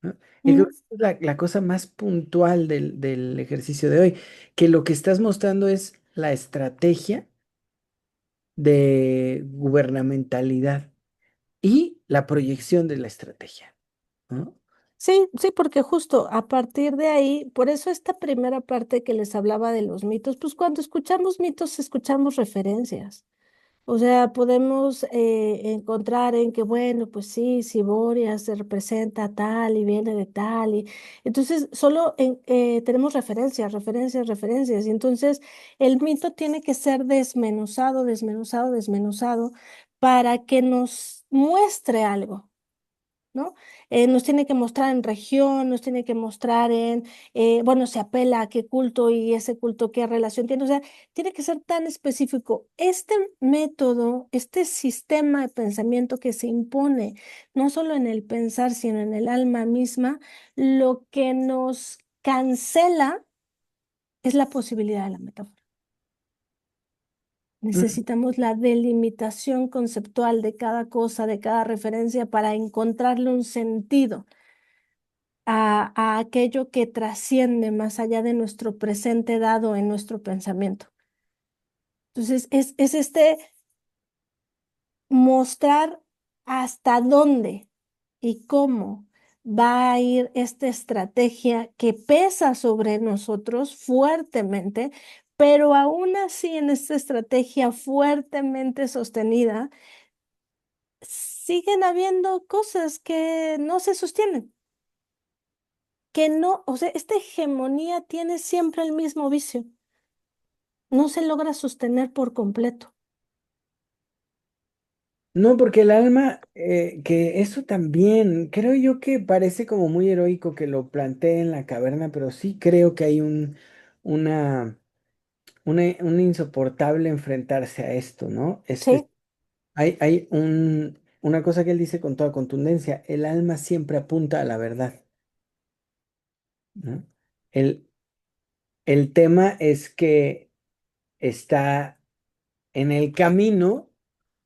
¿no? Y creo que ujú. esa es la cosa más puntual del ejercicio de hoy, que lo que estás mostrando es la estrategia de gubernamentalidad y la proyección de la estrategia, ¿no? Sí, sí, porque justo a partir de ahí, por eso esta primera parte que les hablaba de los mitos, pues cuando escuchamos mitos, escuchamos referencias. O sea, podemos encontrar en que, bueno, pues sí, Siboria se representa tal y viene de tal. Y entonces, solo tenemos referencias, referencias, referencias. Y entonces, el mito tiene que ser desmenuzado, desmenuzado, desmenuzado para que nos muestre algo. ¿No? Nos tiene que mostrar en región, nos tiene que mostrar bueno, se apela a qué culto y ese culto qué relación tiene, o sea, tiene que ser tan específico. Este método, este sistema de pensamiento que se impone, no solo en el pensar, sino en el alma misma, lo que nos cancela es la posibilidad de la metáfora. Mm. Necesitamos la delimitación conceptual de cada cosa, de cada referencia para encontrarle un sentido a aquello que trasciende más allá de nuestro presente dado en nuestro pensamiento. Entonces, es este mostrar hasta dónde y cómo va a ir esta estrategia que pesa sobre nosotros fuertemente, pero aún así en esta estrategia fuertemente sostenida, siguen habiendo cosas que no se sostienen. Que no, o sea, esta hegemonía tiene siempre el mismo vicio, no se logra sostener por completo. No, porque el alma, que eso también, creo yo que parece como muy heroico que lo plantee en la caverna, pero sí creo que hay una, un insoportable enfrentarse a esto, ¿no? Sí. Hay una cosa que él dice con toda contundencia, el alma siempre apunta a la verdad, ¿no? El, el tema es que está en el camino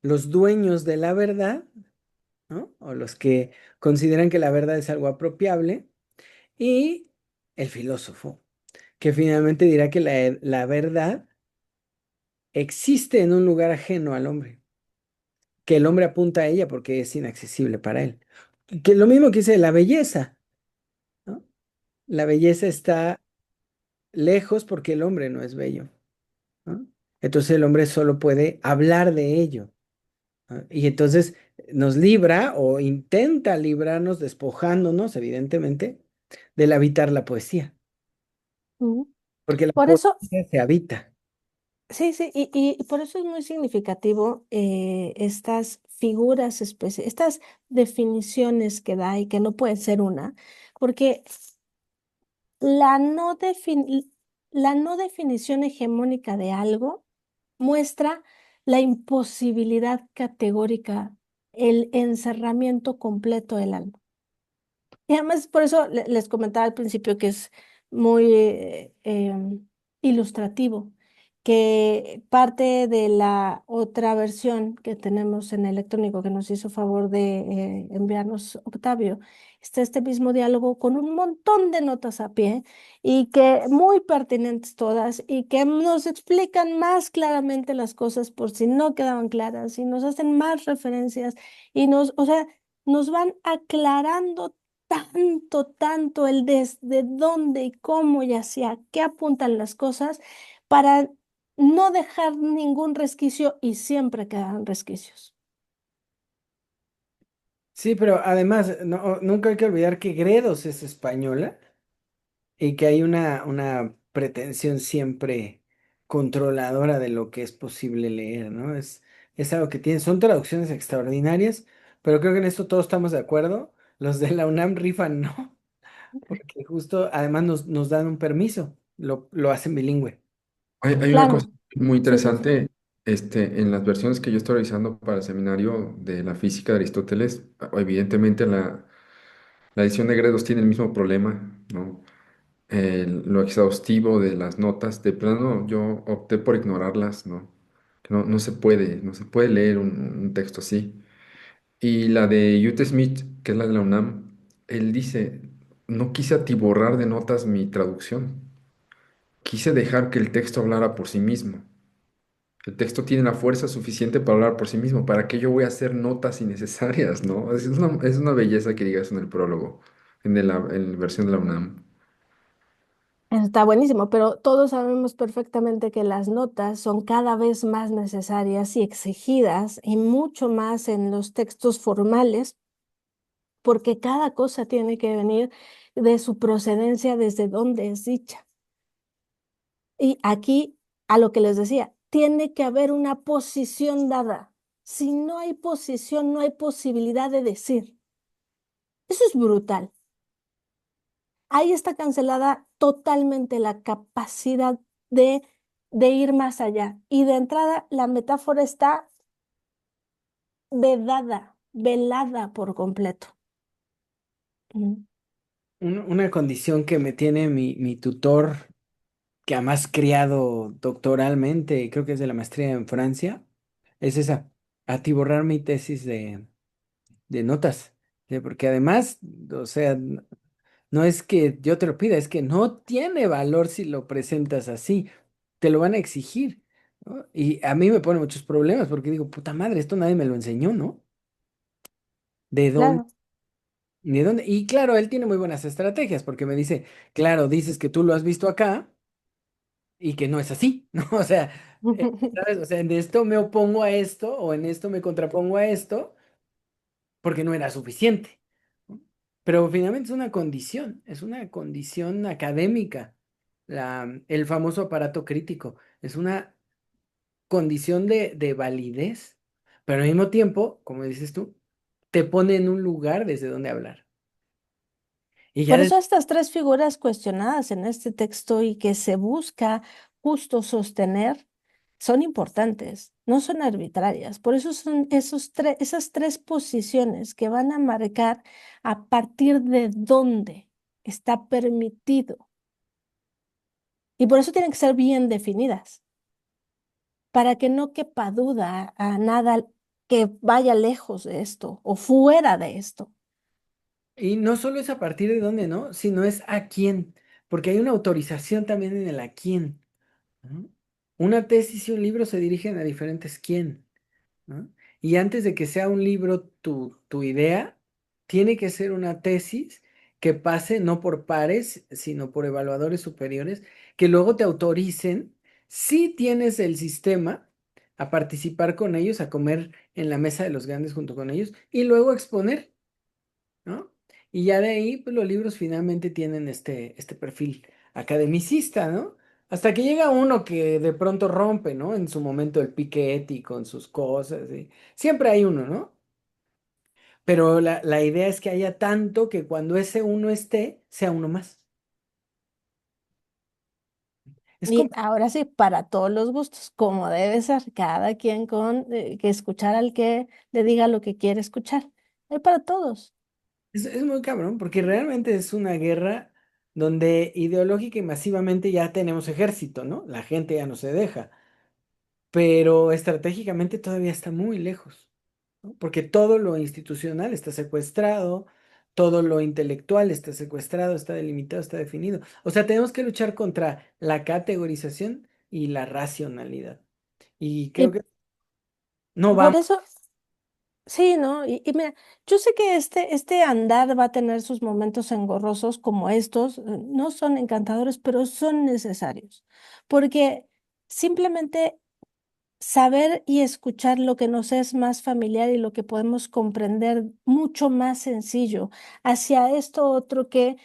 los dueños de la verdad, ¿no? O los que consideran que la verdad es algo apropiable, y el filósofo, que finalmente dirá que la verdad existe en un lugar ajeno al hombre, que el hombre apunta a ella porque es inaccesible para él. Que lo mismo que dice la belleza, ¿no? La belleza está lejos porque el hombre no es bello, ¿no? Entonces el hombre solo puede hablar de ello, ¿no? Y entonces nos libra o intenta librarnos despojándonos, evidentemente, del habitar la poesía, Ujú. porque la Por eso, poesía se habita. sí, sí, y por eso es muy significativo estas figuras especiales, estas definiciones que da y que no puede ser una, porque la no, la no definición hegemónica de algo muestra la imposibilidad categórica, el encerramiento completo del alma. Y además, por eso les comentaba al principio que es muy ilustrativo, que parte de la otra versión que tenemos en electrónico que nos hizo favor de enviarnos Octavio, está este mismo diálogo con un montón de notas a pie y que muy pertinentes todas y que nos explican más claramente las cosas por si no quedaban claras y nos hacen más referencias y nos, o sea, nos van aclarando tanto, tanto el desde dónde y cómo y hacia qué apuntan las cosas para no dejar ningún resquicio y siempre quedan resquicios. Sí, pero además, nunca hay que olvidar que Gredos es española y que hay una pretensión siempre controladora de lo que es posible leer, ¿no? Es algo que tiene, son traducciones extraordinarias, pero creo que en esto todos estamos de acuerdo. Los de la UNAM rifan, ¿no? Porque justo además nos dan un permiso, lo hacen bilingüe. Hay una cosa Claro, muy sí, sí, sí. interesante, en las versiones que yo estoy revisando para el seminario de la física de Aristóteles, evidentemente la edición de Gredos tiene el mismo problema, ¿no? Lo exhaustivo de las notas, de plano yo opté por ignorarlas, ¿no? Que no se puede, no se puede leer un texto así. Y la de Ute Smith, que es la de la UNAM, él dice, no quise atiborrar de notas mi traducción, quise dejar que el texto hablara por sí mismo. El texto tiene la fuerza suficiente para hablar por sí mismo. ¿Para qué yo voy a hacer notas innecesarias, no? Es una belleza que digas en el prólogo, en la versión de la UNAM. Está buenísimo, pero todos sabemos perfectamente que las notas son cada vez más necesarias y exigidas y mucho más en los textos formales, porque cada cosa tiene que venir de su procedencia, desde donde es dicha. Y aquí, a lo que les decía, tiene que haber una posición dada. Si no hay posición, no hay posibilidad de decir. Eso es brutal. Ahí está cancelada totalmente la capacidad de, de ir más allá. Y de entrada, la metáfora está vedada, velada por completo. Mm. Una condición que me tiene mi tutor, que además criado doctoralmente, y creo que es de la maestría en Francia, es esa, atiborrar mi tesis de notas. Porque además, o sea, no es que yo te lo pida, es que no tiene valor si lo presentas así. Te lo van a exigir, ¿no? Y a mí me pone muchos problemas porque digo, puta madre, esto nadie me lo enseñó, ¿no? ¿De dónde? Claro. ¿De dónde? Y claro, él tiene muy buenas estrategias porque me dice, claro, dices que tú lo has visto acá y que no es así, ¿no? O sea, ¿sabes? O sea, en esto me opongo a esto o en esto me contrapongo a esto porque no era suficiente, ¿no? Pero finalmente es una condición académica, el famoso aparato crítico, es una condición de validez pero al mismo tiempo, como dices tú, te pone en un lugar desde donde hablar. Y ya Por eso estas tres figuras cuestionadas en este texto y que se busca justo sostener son importantes, no son arbitrarias. Por eso son esas tres posiciones que van a marcar a partir de dónde está permitido. Y por eso tienen que ser bien definidas, para que no quepa duda a nada que vaya lejos de esto o fuera de esto. y no solo es a partir de dónde, ¿no? Sino es a quién, porque hay una autorización también en el a quién, ¿no? Una tesis y un libro se dirigen a diferentes quién, ¿no? Y antes de que sea un libro tu idea, tiene que ser una tesis que pase no por pares, sino por evaluadores superiores, que luego te autoricen, si tienes el sistema, a participar con ellos, a comer en la mesa de los grandes junto con ellos, y luego exponer, ¿no? Y ya de ahí, pues los libros finalmente tienen este perfil academicista, ¿no? Hasta que llega uno que de pronto rompe, ¿no? En su momento el Piketty con sus cosas, y siempre hay uno, ¿no? Pero la idea es que haya tanto que cuando ese uno esté, sea uno más. Es Y como, ahora sí, para todos los gustos, como debe ser, cada quien con que escuchar al que le diga lo que quiere escuchar. Hay para todos. es muy cabrón, porque realmente es una guerra donde ideológica y masivamente ya tenemos ejército, ¿no? La gente ya no se deja, pero estratégicamente todavía está muy lejos, ¿no? Porque todo lo institucional está secuestrado, todo lo intelectual está secuestrado, está delimitado, está definido. O sea, tenemos que luchar contra la categorización y la racionalidad. Y creo Y que no por vamos. eso, sí, ¿no? Y mira, yo sé que este andar va a tener sus momentos engorrosos como estos, no son encantadores, pero son necesarios, porque simplemente saber y escuchar lo que nos es más familiar y lo que podemos comprender mucho más sencillo hacia esto otro que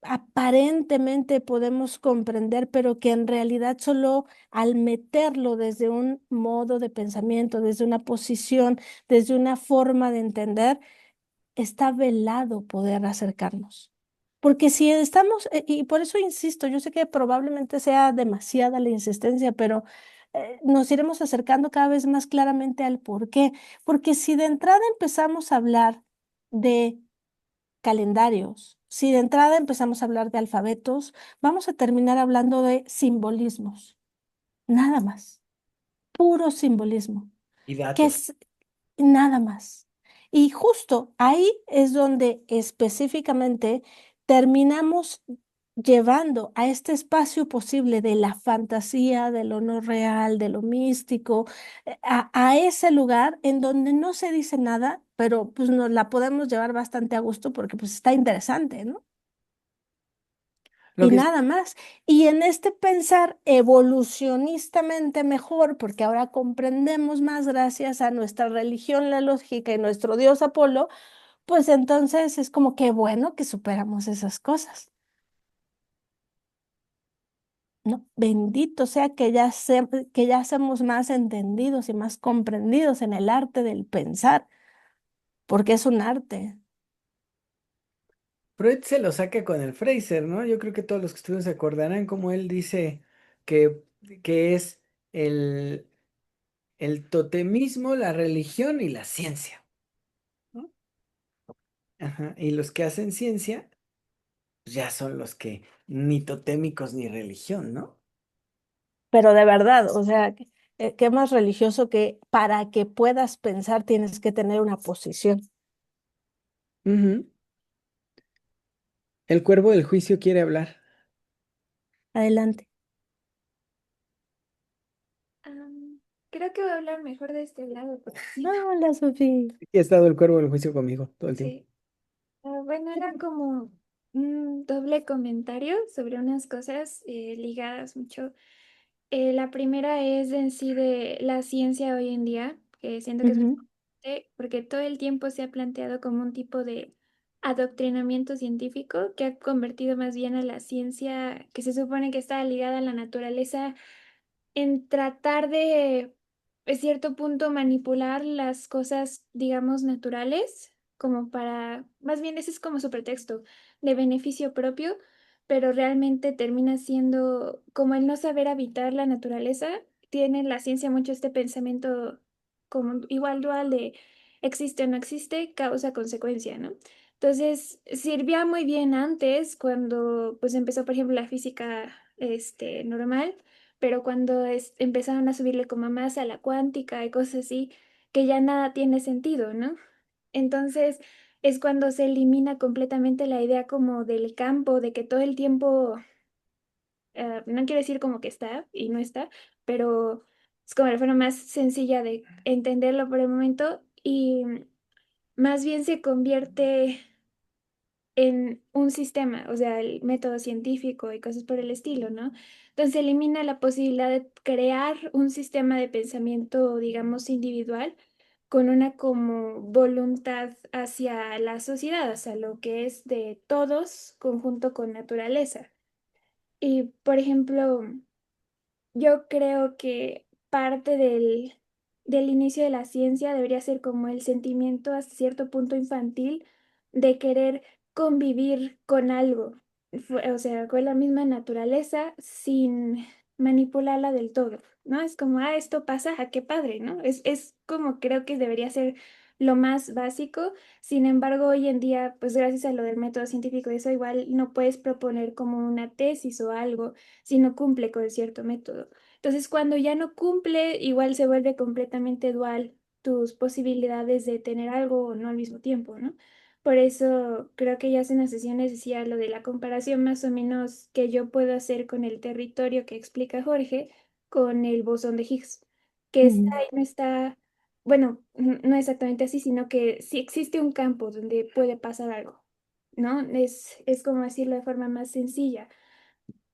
aparentemente podemos comprender, pero que en realidad solo al meterlo desde un modo de pensamiento, desde una posición, desde una forma de entender, está velado poder acercarnos. Porque si estamos, y por eso insisto, yo sé que probablemente sea demasiada la insistencia, pero nos iremos acercando cada vez más claramente al por qué. Porque si de entrada empezamos a hablar de calendarios, si de entrada empezamos a hablar de alfabetos, vamos a terminar hablando de simbolismos, nada más, puro simbolismo Y que datos. es nada más. Y justo ahí es donde específicamente terminamos llevando a este espacio posible de la fantasía, de lo no real, de lo místico, a ese lugar en donde no se dice nada, pero pues nos la podemos llevar bastante a gusto porque pues está interesante, ¿no? Lo Y que nada más. Y en este pensar evolucionistamente mejor, porque ahora comprendemos más gracias a nuestra religión, la lógica y nuestro dios Apolo, pues entonces es como que bueno que superamos esas cosas, ¿no? Bendito sea que ya seamos más entendidos y más comprendidos en el arte del pensar, porque es un arte. Freud se lo saca con el Fraser, ¿no? Yo creo que todos los que estuvieron se acordarán como él dice que, que es el, el totemismo, la religión y la ciencia, ¿no? Ajá. Y los que hacen ciencia, pues ya son los que ni totémicos ni religión, ¿no? Pero de verdad, o sea, ¿qué más religioso que para que puedas pensar tienes que tener una posición? Ujú. El cuervo del juicio quiere hablar. Adelante. Creo que voy a hablar mejor de este lado, porque sí, Hola, Sofía. Aquí ha estado el cuervo del juicio conmigo todo el tiempo. sí. Bueno, era como un doble comentario sobre unas cosas ligadas mucho. La primera es en sí de la ciencia hoy en día, que siento que es muy Ujú. importante porque todo el tiempo se ha planteado como un tipo de adoctrinamiento científico que ha convertido más bien a la ciencia que se supone que está ligada a la naturaleza en tratar de a cierto punto manipular las cosas, digamos, naturales, como para, más bien ese es como su pretexto de beneficio propio, pero realmente termina siendo como el no saber habitar la naturaleza. Tiene la ciencia mucho este pensamiento como igual dual de existe o no existe, causa-consecuencia, ¿no? Entonces, sirvía muy bien antes cuando pues empezó, por ejemplo, la física normal, pero cuando empezaron a subirle como más a la cuántica y cosas así, que ya nada tiene sentido, ¿no? Entonces es cuando se elimina completamente la idea como del campo, de que todo el tiempo, no quiero decir como que está y no está, pero es como la forma más sencilla de entenderlo por el momento y más bien se convierte en un sistema, o sea, el método científico y cosas por el estilo, ¿no? Entonces elimina la posibilidad de crear un sistema de pensamiento, digamos, individual con una como voluntad hacia la sociedad, hacia lo que es de todos conjunto con naturaleza. Y, por ejemplo, yo creo que parte del inicio de la ciencia debería ser como el sentimiento hasta cierto punto infantil de querer convivir con algo, o sea, con la misma naturaleza sin manipularla del todo, ¿no? Es como, ah, esto pasa, ah, qué padre, ¿no? Es como creo que debería ser lo más básico. Sin embargo, hoy en día, pues gracias a lo del método científico, eso igual no puedes proponer como una tesis o algo si no cumple con cierto método. Entonces, cuando ya no cumple, igual se vuelve completamente dual tus posibilidades de tener algo o no al mismo tiempo, ¿no? Por eso creo que ya hace unas sesiones decía lo de la comparación más o menos que yo puedo hacer con el territorio que explica Jorge con el bosón de Higgs, que está Mm. ahí, no está, bueno, no exactamente así, sino que sí existe un campo donde puede pasar algo, ¿no? Es como decirlo de forma más sencilla.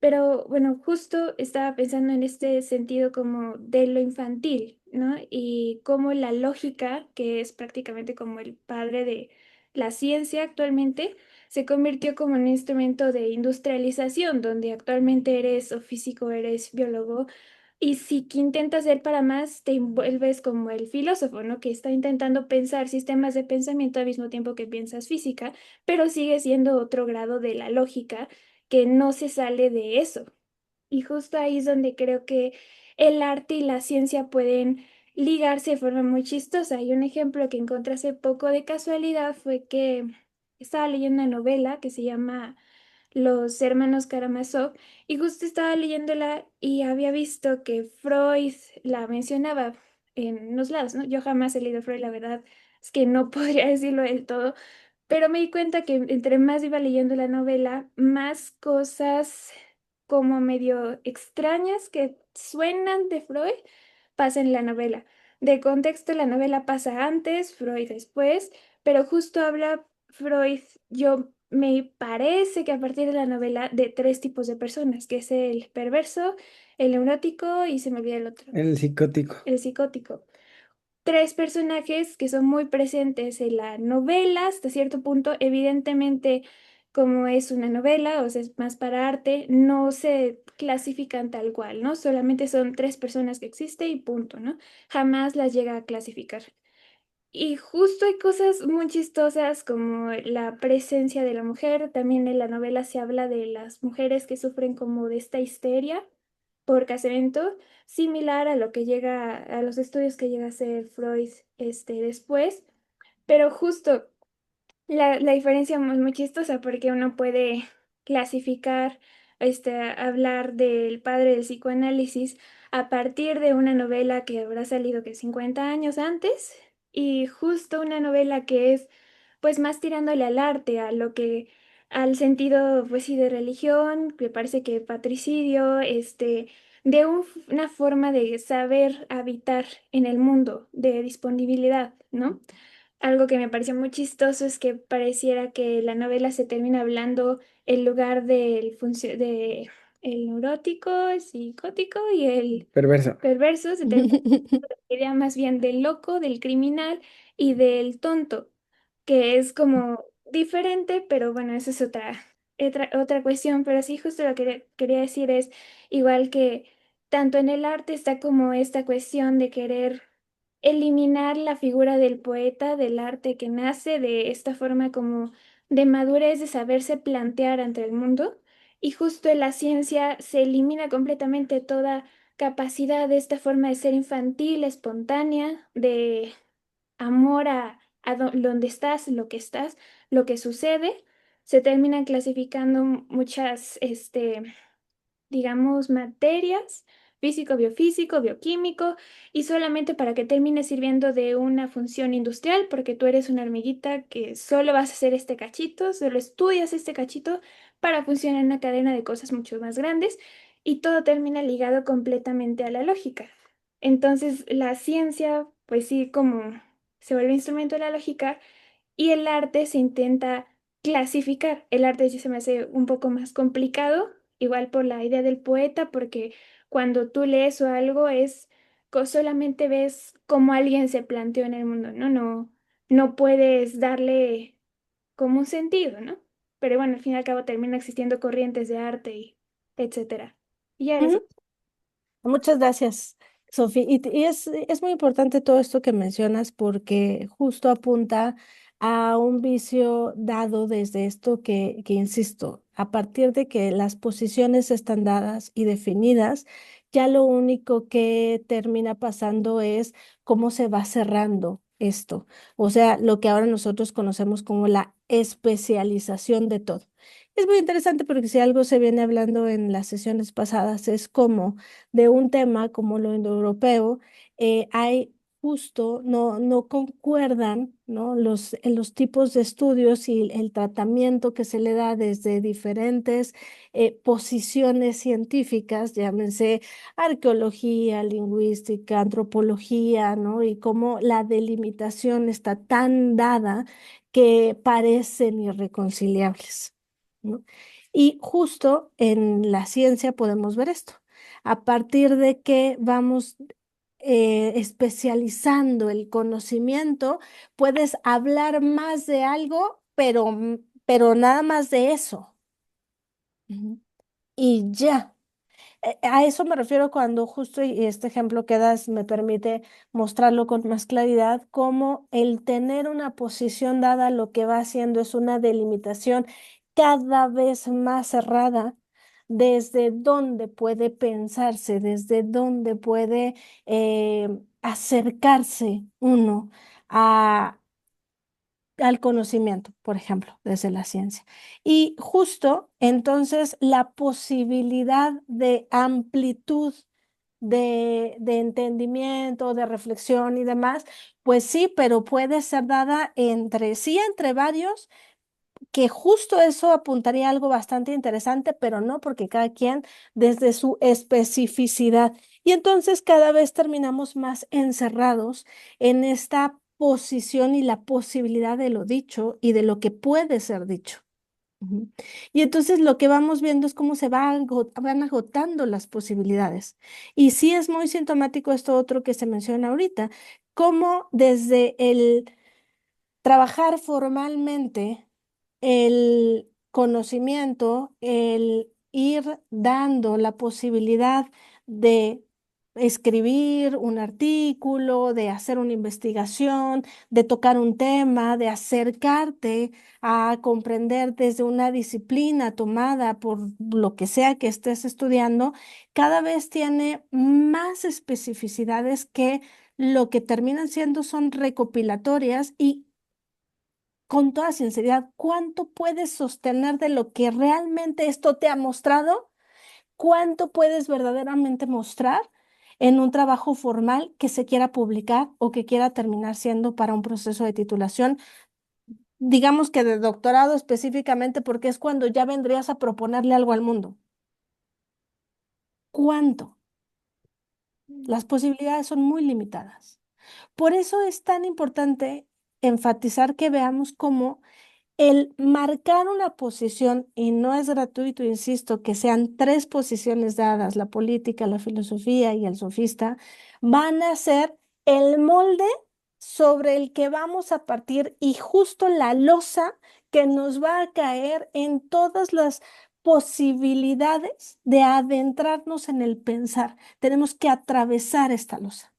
Pero bueno, justo estaba pensando en este sentido como de lo infantil, ¿no? Y cómo la lógica, que es prácticamente como el padre de la ciencia actualmente, se convirtió como un instrumento de industrialización, donde actualmente eres o físico, eres biólogo, y si que intentas ser para más, te envuelves como el filósofo, ¿no? Que está intentando pensar sistemas de pensamiento al mismo tiempo que piensas física, pero sigue siendo otro grado de la lógica que no se sale de eso. Y justo ahí es donde creo que el arte y la ciencia pueden ligarse de forma muy chistosa. Y un ejemplo que encontré hace poco de casualidad fue que estaba leyendo una novela que se llama Los Hermanos Karamazov y justo estaba leyéndola y había visto que Freud la mencionaba en los lados, ¿no? Yo jamás he leído Freud, la verdad es que no podría decirlo del todo, pero me di cuenta que entre más iba leyendo la novela, más cosas como medio extrañas que suenan de Freud pasan en la novela. De contexto, la novela pasa antes, Freud después, pero justo habla Freud, yo me parece que a partir de la novela, de tres tipos de personas, que es el perverso, el neurótico y se me olvida el otro, El psicótico. el psicótico. Tres personajes que son muy presentes en la novela hasta cierto punto. Evidentemente, como es una novela, o sea, es más para arte, no se clasifican tal cual, ¿no? Solamente son tres personas que existen y punto, ¿no? Jamás las llega a clasificar. Y justo hay cosas muy chistosas como la presencia de la mujer. También en la novela se habla de las mujeres que sufren como de esta histeria por casamiento, similar a lo que llega, a los estudios que llega a hacer Freud después. Pero justo la diferencia es muy chistosa porque uno puede clasificar, hablar del padre del psicoanálisis a partir de una novela que habrá salido que 50 años antes y justo una novela que es pues más tirándole al arte, a lo que, al sentido pues sí de religión, que parece que patricidio, de una forma de saber habitar en el mundo, de disponibilidad, ¿no? Algo que me pareció muy chistoso es que pareciera que la novela se termina hablando en lugar de el neurótico, el psicótico y el Perverso. perverso, se termina la idea más bien del loco, del criminal y del tonto, que es como diferente, pero bueno, esa es otra cuestión, pero sí, justo lo que quería decir es igual que tanto en el arte está como esta cuestión de querer eliminar la figura del poeta, del arte que nace de esta forma como de madurez, de saberse plantear ante el mundo. Y justo en la ciencia se elimina completamente toda capacidad de esta forma de ser infantil, espontánea, de amor a donde estás, lo que sucede. Se terminan clasificando muchas, digamos, materias, físico, biofísico, bioquímico, y solamente para que termine sirviendo de una función industrial, porque tú eres una hormiguita que solo vas a hacer este cachito, solo estudias este cachito para funcionar en una cadena de cosas mucho más grandes, y todo termina ligado completamente a la lógica. Entonces, la ciencia, pues sí, como se vuelve instrumento de la lógica, y el arte se intenta clasificar. El arte sí se me hace un poco más complicado, igual por la idea del poeta, porque cuando tú lees o algo es solamente ves cómo alguien se planteó en el mundo, ¿no? No puedes darle como un sentido, ¿no? Pero bueno, al fin y al cabo termina existiendo corrientes de arte y etcétera. Y ya eso. Ujú. Muchas gracias, Sofía. Y es muy importante todo esto que mencionas porque justo apunta a un vicio dado desde esto que insisto, a partir de que las posiciones están dadas y definidas, ya lo único que termina pasando es cómo se va cerrando esto. O sea, lo que ahora nosotros conocemos como la especialización de todo. Es muy interesante porque si algo se viene hablando en las sesiones pasadas es cómo de un tema como lo indoeuropeo, hay justo, no concuerdan, ¿no? Los tipos de estudios y el tratamiento que se le da desde diferentes posiciones científicas, llámense arqueología, lingüística, antropología, ¿no? Y cómo la delimitación está tan dada que parecen irreconciliables, ¿no? Y justo en la ciencia podemos ver esto a partir de que vamos especializando el conocimiento, puedes hablar más de algo, pero nada más de eso. Ujú. Y ya. A eso me refiero cuando justo y este ejemplo que das me permite mostrarlo con más claridad, cómo el tener una posición dada lo que va haciendo es una delimitación cada vez más cerrada desde dónde puede pensarse, desde dónde puede acercarse uno a al conocimiento, por ejemplo, desde la ciencia. Y justo entonces la posibilidad de amplitud de entendimiento, de reflexión y demás, pues sí, pero puede ser dada entre sí, entre varios, que justo eso apuntaría a algo bastante interesante, pero no porque cada quien desde su especificidad. Y entonces cada vez terminamos más encerrados en esta posición y la posibilidad de lo dicho y de lo que puede ser dicho. Ujú. Y entonces lo que vamos viendo es cómo van agotando las posibilidades. Y sí es muy sintomático esto otro que se menciona ahorita, cómo desde el trabajar formalmente el conocimiento, el ir dando la posibilidad de escribir un artículo, de hacer una investigación, de tocar un tema, de acercarte a comprender desde una disciplina tomada por lo que sea que estés estudiando, cada vez tiene más especificidades que lo que terminan siendo son recopilatorias y con toda sinceridad, ¿cuánto puedes sostener de lo que realmente esto te ha mostrado? ¿Cuánto puedes verdaderamente mostrar en un trabajo formal que se quiera publicar o que quiera terminar siendo para un proceso de titulación? Digamos que de doctorado específicamente, porque es cuando ya vendrías a proponerle algo al mundo. ¿Cuánto? Las posibilidades son muy limitadas. Por eso es tan importante enfatizar que veamos cómo el marcar una posición, y no es gratuito, insisto, que sean tres posiciones dadas, la política, la filosofía y el sofista, van a ser el molde sobre el que vamos a partir y justo la losa que nos va a caer en todas las posibilidades de adentrarnos en el pensar. Tenemos que atravesar esta losa.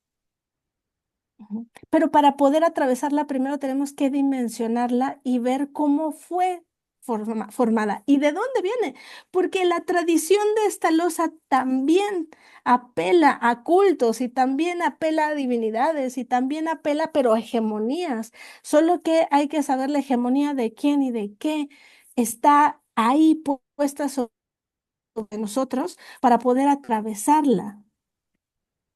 Ujú. Pero para poder atravesarla, primero tenemos que dimensionarla y ver cómo fue formada y de dónde viene. Porque la tradición de esta losa también apela a cultos y también apela a divinidades y también apela, pero a hegemonías. Solo que hay que saber la hegemonía de quién y de qué está ahí puesta sobre nosotros para poder atravesarla.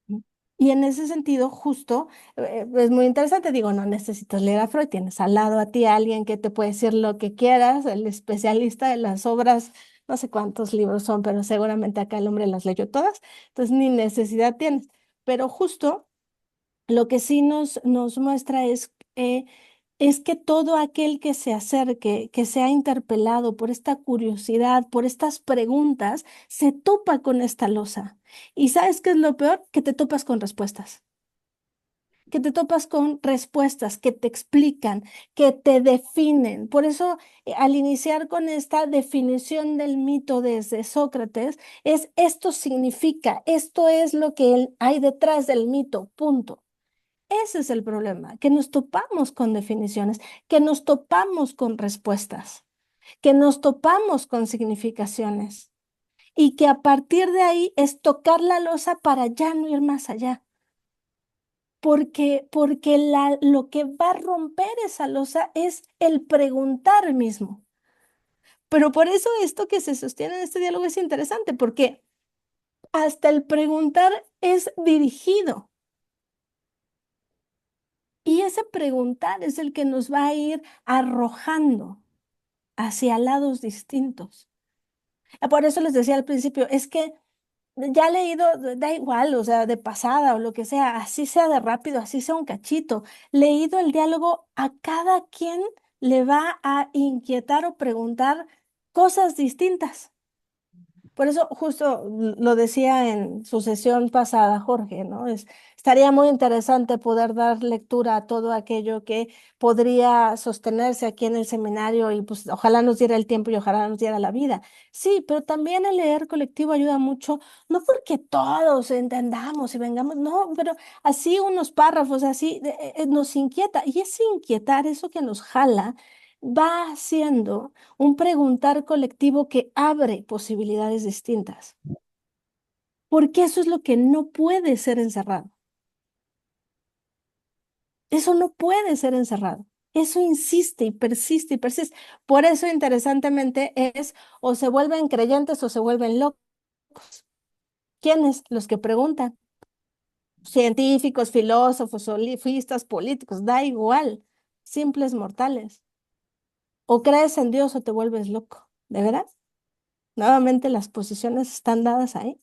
¿No? Y en ese sentido, justo, es muy interesante, digo, no necesitas leer a Freud, tienes al lado a ti a alguien que te puede decir lo que quieras, el especialista de las obras, no sé cuántos libros son, pero seguramente acá el hombre las leyó todas, entonces ni necesidad tienes. Pero justo lo que sí nos muestra es que todo aquel que se acerque, que sea interpelado por esta curiosidad, por estas preguntas, se topa con esta losa. ¿Y sabes qué es lo peor? Que te topas con respuestas. Que te topas con respuestas que te explican, que te definen. Por eso, al iniciar con esta definición del mito desde Sócrates, es esto significa, esto es lo que hay detrás del mito, punto. Ese es el problema, que nos topamos con definiciones, que nos topamos con respuestas, que nos topamos con significaciones y que a partir de ahí es tocar la losa para ya no ir más allá. Porque lo que va a romper esa losa es el preguntar mismo. Pero por eso esto que se sostiene en este diálogo es interesante, porque hasta el preguntar es dirigido. Y ese preguntar es el que nos va a ir arrojando hacia lados distintos. Por eso les decía al principio, es que ya he leído, da igual, o sea, de pasada o lo que sea, así sea de rápido, así sea un cachito, leído el diálogo, a cada quien le va a inquietar o preguntar cosas distintas. Por eso justo lo decía en su sesión pasada, Jorge, ¿no? Estaría muy interesante poder dar lectura a todo aquello que podría sostenerse aquí en el seminario y pues ojalá nos diera el tiempo y ojalá nos diera la vida. Sí, pero también el leer colectivo ayuda mucho, no porque todos entendamos y vengamos, no, pero así unos párrafos, así nos inquieta y ese inquietar, eso que nos jala, va haciendo un preguntar colectivo que abre posibilidades distintas, porque eso es lo que no puede ser encerrado. Eso no puede ser encerrado. Eso insiste y persiste y persiste. Por eso, interesantemente, es o se vuelven creyentes o se vuelven locos. ¿Quiénes? Los que preguntan. Científicos, filósofos, sofistas, políticos, da igual. Simples mortales. O crees en Dios o te vuelves loco. ¿De veras? Nuevamente las posiciones están dadas ahí,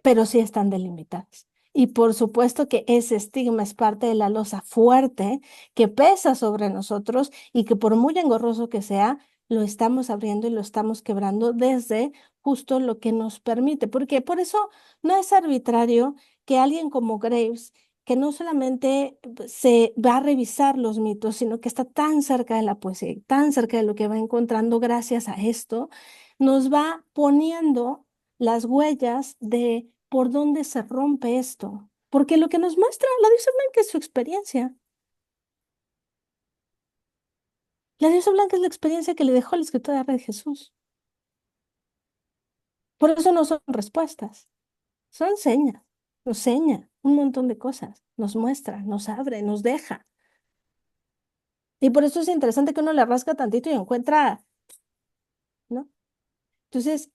pero sí están delimitadas. Y por supuesto que ese estigma es parte de la losa fuerte que pesa sobre nosotros y que por muy engorroso que sea, lo estamos abriendo y lo estamos quebrando desde justo lo que nos permite. Porque por eso no es arbitrario que alguien como Graves, que no solamente se va a revisar los mitos, sino que está tan cerca de la poesía, y tan cerca de lo que va encontrando gracias a esto, nos va poniendo las huellas de por dónde se rompe esto. Porque lo que nos muestra la diosa blanca es su experiencia. La diosa blanca es la experiencia que le dejó el escritor de Red Jesús. Por eso no son respuestas, son señas. Nos seña un montón de cosas, nos muestra, nos abre, nos deja. Y por eso es interesante que uno le rasca tantito y encuentra, ¿no? Entonces,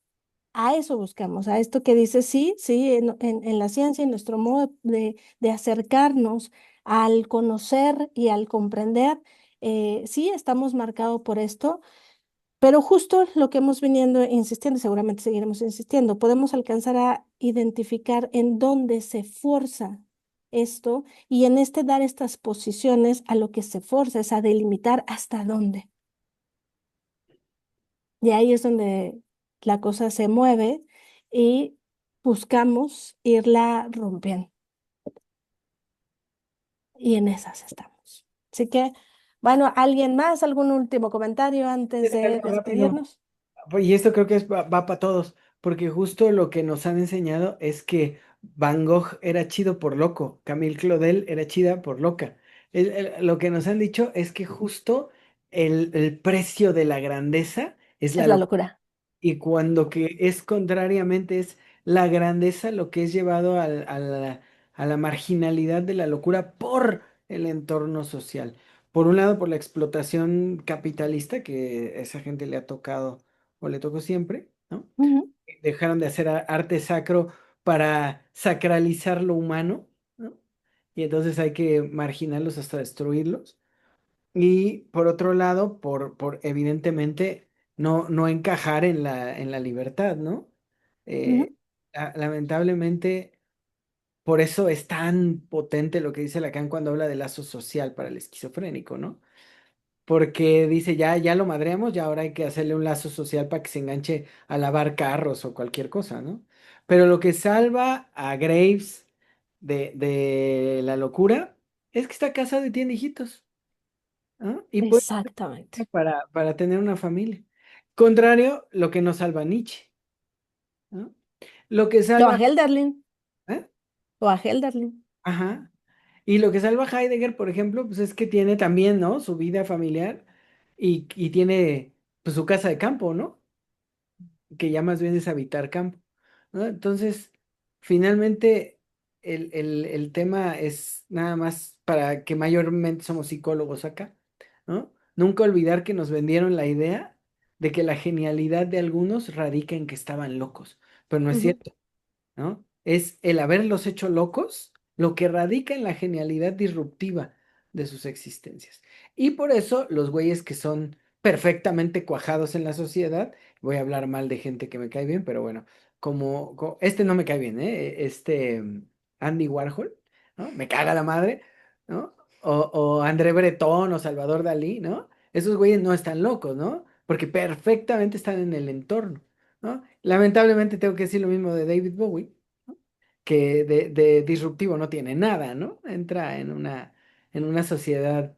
a eso buscamos, a esto que dice, sí, sí, en la ciencia, en nuestro modo de acercarnos al conocer y al comprender, sí, estamos marcados por esto, pero justo lo que hemos venido insistiendo, seguramente seguiremos insistiendo, podemos alcanzar a identificar en dónde se forza esto y en este dar estas posiciones a lo que se forza es a delimitar hasta dónde. Y ahí es donde la cosa se mueve y buscamos irla rompiendo. Y en esas estamos. Así que, bueno, ¿alguien más? ¿Algún último comentario antes de Algo rápido. despedirnos? Y esto creo que va para todos, porque justo lo que nos han enseñado es que Van Gogh era chido por loco, Camille Claudel era chida por loca. Lo que nos han dicho es que justo el precio de la grandeza es Es la la locura. locura. Y cuando que es contrariamente es la grandeza lo que es llevado a la marginalidad de la locura por el entorno social. Por un lado, por la explotación capitalista que a esa gente le ha tocado o le tocó siempre, ¿no? Ujú, Dejaron de hacer arte sacro para sacralizar lo humano, ¿no? Y entonces hay que marginarlos hasta destruirlos. Y por otro lado, por evidentemente no encajar en la libertad, ¿no? ujú, Eh, lamentablemente, por eso es tan potente lo que dice Lacan cuando habla de lazo social para el esquizofrénico, ¿no? Porque dice, ya lo madreamos, ya ahora hay que hacerle un lazo social para que se enganche a lavar carros o cualquier cosa, ¿no? Pero lo que salva a Graves de la locura es que está casado y tiene hijitos, ¿no? Y puede exactamente. para tener una familia. Contrario, lo que nos salva a Nietzsche, ¿no? Lo que O a salva, Helderlin, ¿eh? o a Helderlin. Ajá. Y lo que salva a Heidegger, por ejemplo, pues es que tiene también, ¿no? Su vida familiar y tiene pues su casa de campo, ¿no? Que ya más bien es habitar campo, ¿no? Entonces, finalmente, el tema es nada más para que mayormente somos psicólogos acá, ¿no? Nunca olvidar que nos vendieron la idea de que la genialidad de algunos radica en que estaban locos, pero no es Ujú, cierto, ¿no? Es el haberlos hecho locos lo que radica en la genialidad disruptiva de sus existencias. Y por eso los güeyes que son perfectamente cuajados en la sociedad, voy a hablar mal de gente que me cae bien, pero bueno, este no me cae bien, ¿eh? Andy Warhol, ¿no? Me caga la madre, ¿no? O André Breton o Salvador Dalí, ¿no? Esos güeyes no están locos, ¿no? Porque perfectamente están en el entorno, ¿no? Lamentablemente tengo que decir lo mismo de David Bowie, que de disruptivo no tiene nada, ¿no? Entra en una sociedad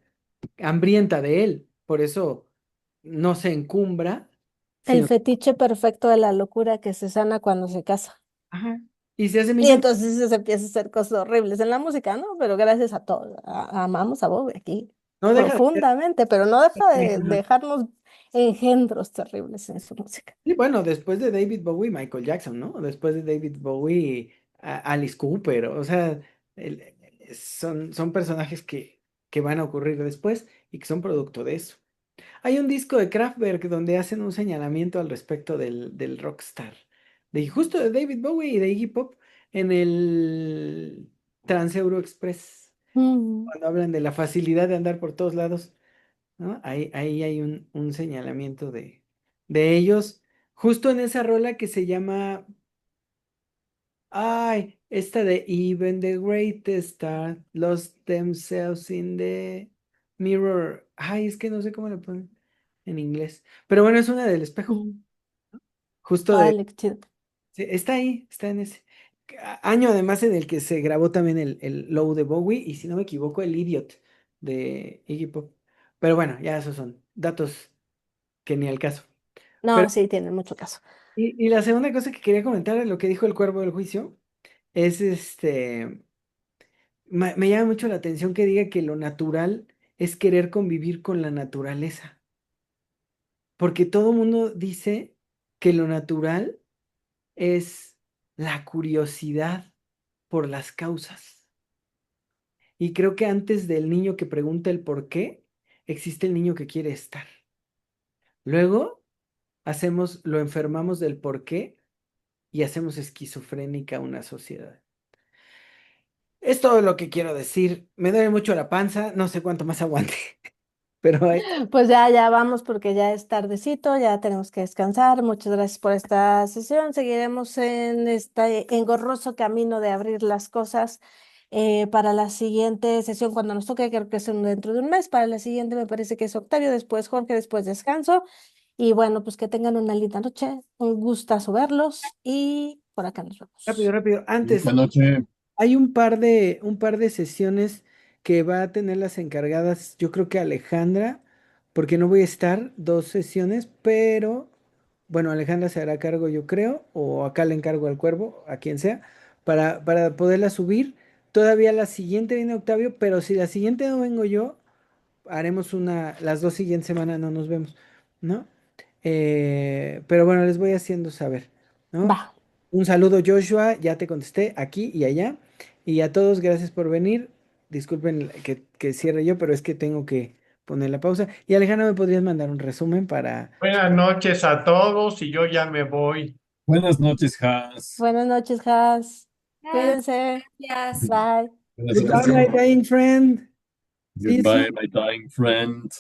hambrienta de él, por eso no se encumbra, el sino, fetiche perfecto de la locura que se sana cuando se casa. ajá, y se hace Y millonario, entonces se empieza a hacer cosas horribles en la música, ¿no? Pero gracias a todos. Amamos a Bob aquí no deja de ser, profundamente, pero no deja de ajá. dejarnos engendros terribles en su música. Y bueno, después de David Bowie, Michael Jackson, ¿no? Después de David Bowie, Alice Cooper, o sea, son personajes que van a ocurrir después y que son producto de eso. Hay un disco de Kraftwerk donde hacen un señalamiento al respecto del rockstar, de justo de David Bowie y de Iggy Pop en el Trans-Euro Express, Mm, cuando hablan de la facilidad de andar por todos lados, ¿no? Ahí hay un señalamiento de ellos, justo en esa rola que se llama, ay, esta de Even the Greatest Star lost themselves in the mirror. Ay, es que no sé cómo le ponen en inglés. Pero bueno, es una del espejo. mm. Justo de. Órale, qué chido. Sí, está ahí, está en ese. Año además en el que se grabó también el Low de Bowie y si no me equivoco, el Idiot de Iggy Pop. Pero bueno, ya esos son datos que ni al caso. Pero, No, sí, tienen mucho caso. y la segunda cosa que quería comentar de lo que dijo el Cuervo del Juicio es me llama mucho la atención que diga que lo natural es querer convivir con la naturaleza, porque todo mundo dice que lo natural es la curiosidad por las causas. Y creo que antes del niño que pregunta el por qué, existe el niño que quiere estar. Luego lo enfermamos del por qué y hacemos esquizofrénica una sociedad. Es todo lo que quiero decir. Me duele mucho la panza, no sé cuánto más aguante, pero Pues ya vamos porque ya es tardecito, ya tenemos que descansar. Muchas gracias por esta sesión. Seguiremos en este engorroso camino de abrir las cosas para la siguiente sesión cuando nos toque, creo que es dentro de un mes. Para la siguiente me parece que es Octavio, después Jorge, después descanso. Y bueno, pues que tengan una linda noche. Un gustazo verlos y por acá nos rápido, vemos. rápido. Antes, Esta noche. hay un par de sesiones que va a tener las encargadas, yo creo que Alejandra, porque no voy a estar dos sesiones, pero bueno, Alejandra se hará cargo, yo creo, o acá le encargo al cuervo, a quien sea, para poderla subir. Todavía la siguiente viene Octavio, pero si la siguiente no vengo yo, haremos las dos siguientes semanas no nos vemos, ¿no? Pero bueno, les voy haciendo saber, ¿no? Va, Un saludo, Joshua, ya te contesté aquí y allá. Y a todos, gracias por venir. Disculpen que cierre yo, pero es que tengo que poner la pausa. Y Alejandra, ¿me podrías mandar un resumen para... Buenas noches a todos y yo ya me voy. Buenas noches, Hans. buenas noches, Has. Ah, Cuídense. gracias. Bye. Buenas Goodbye, noches. my dying friend. See you Goodbye, soon. my dying friend.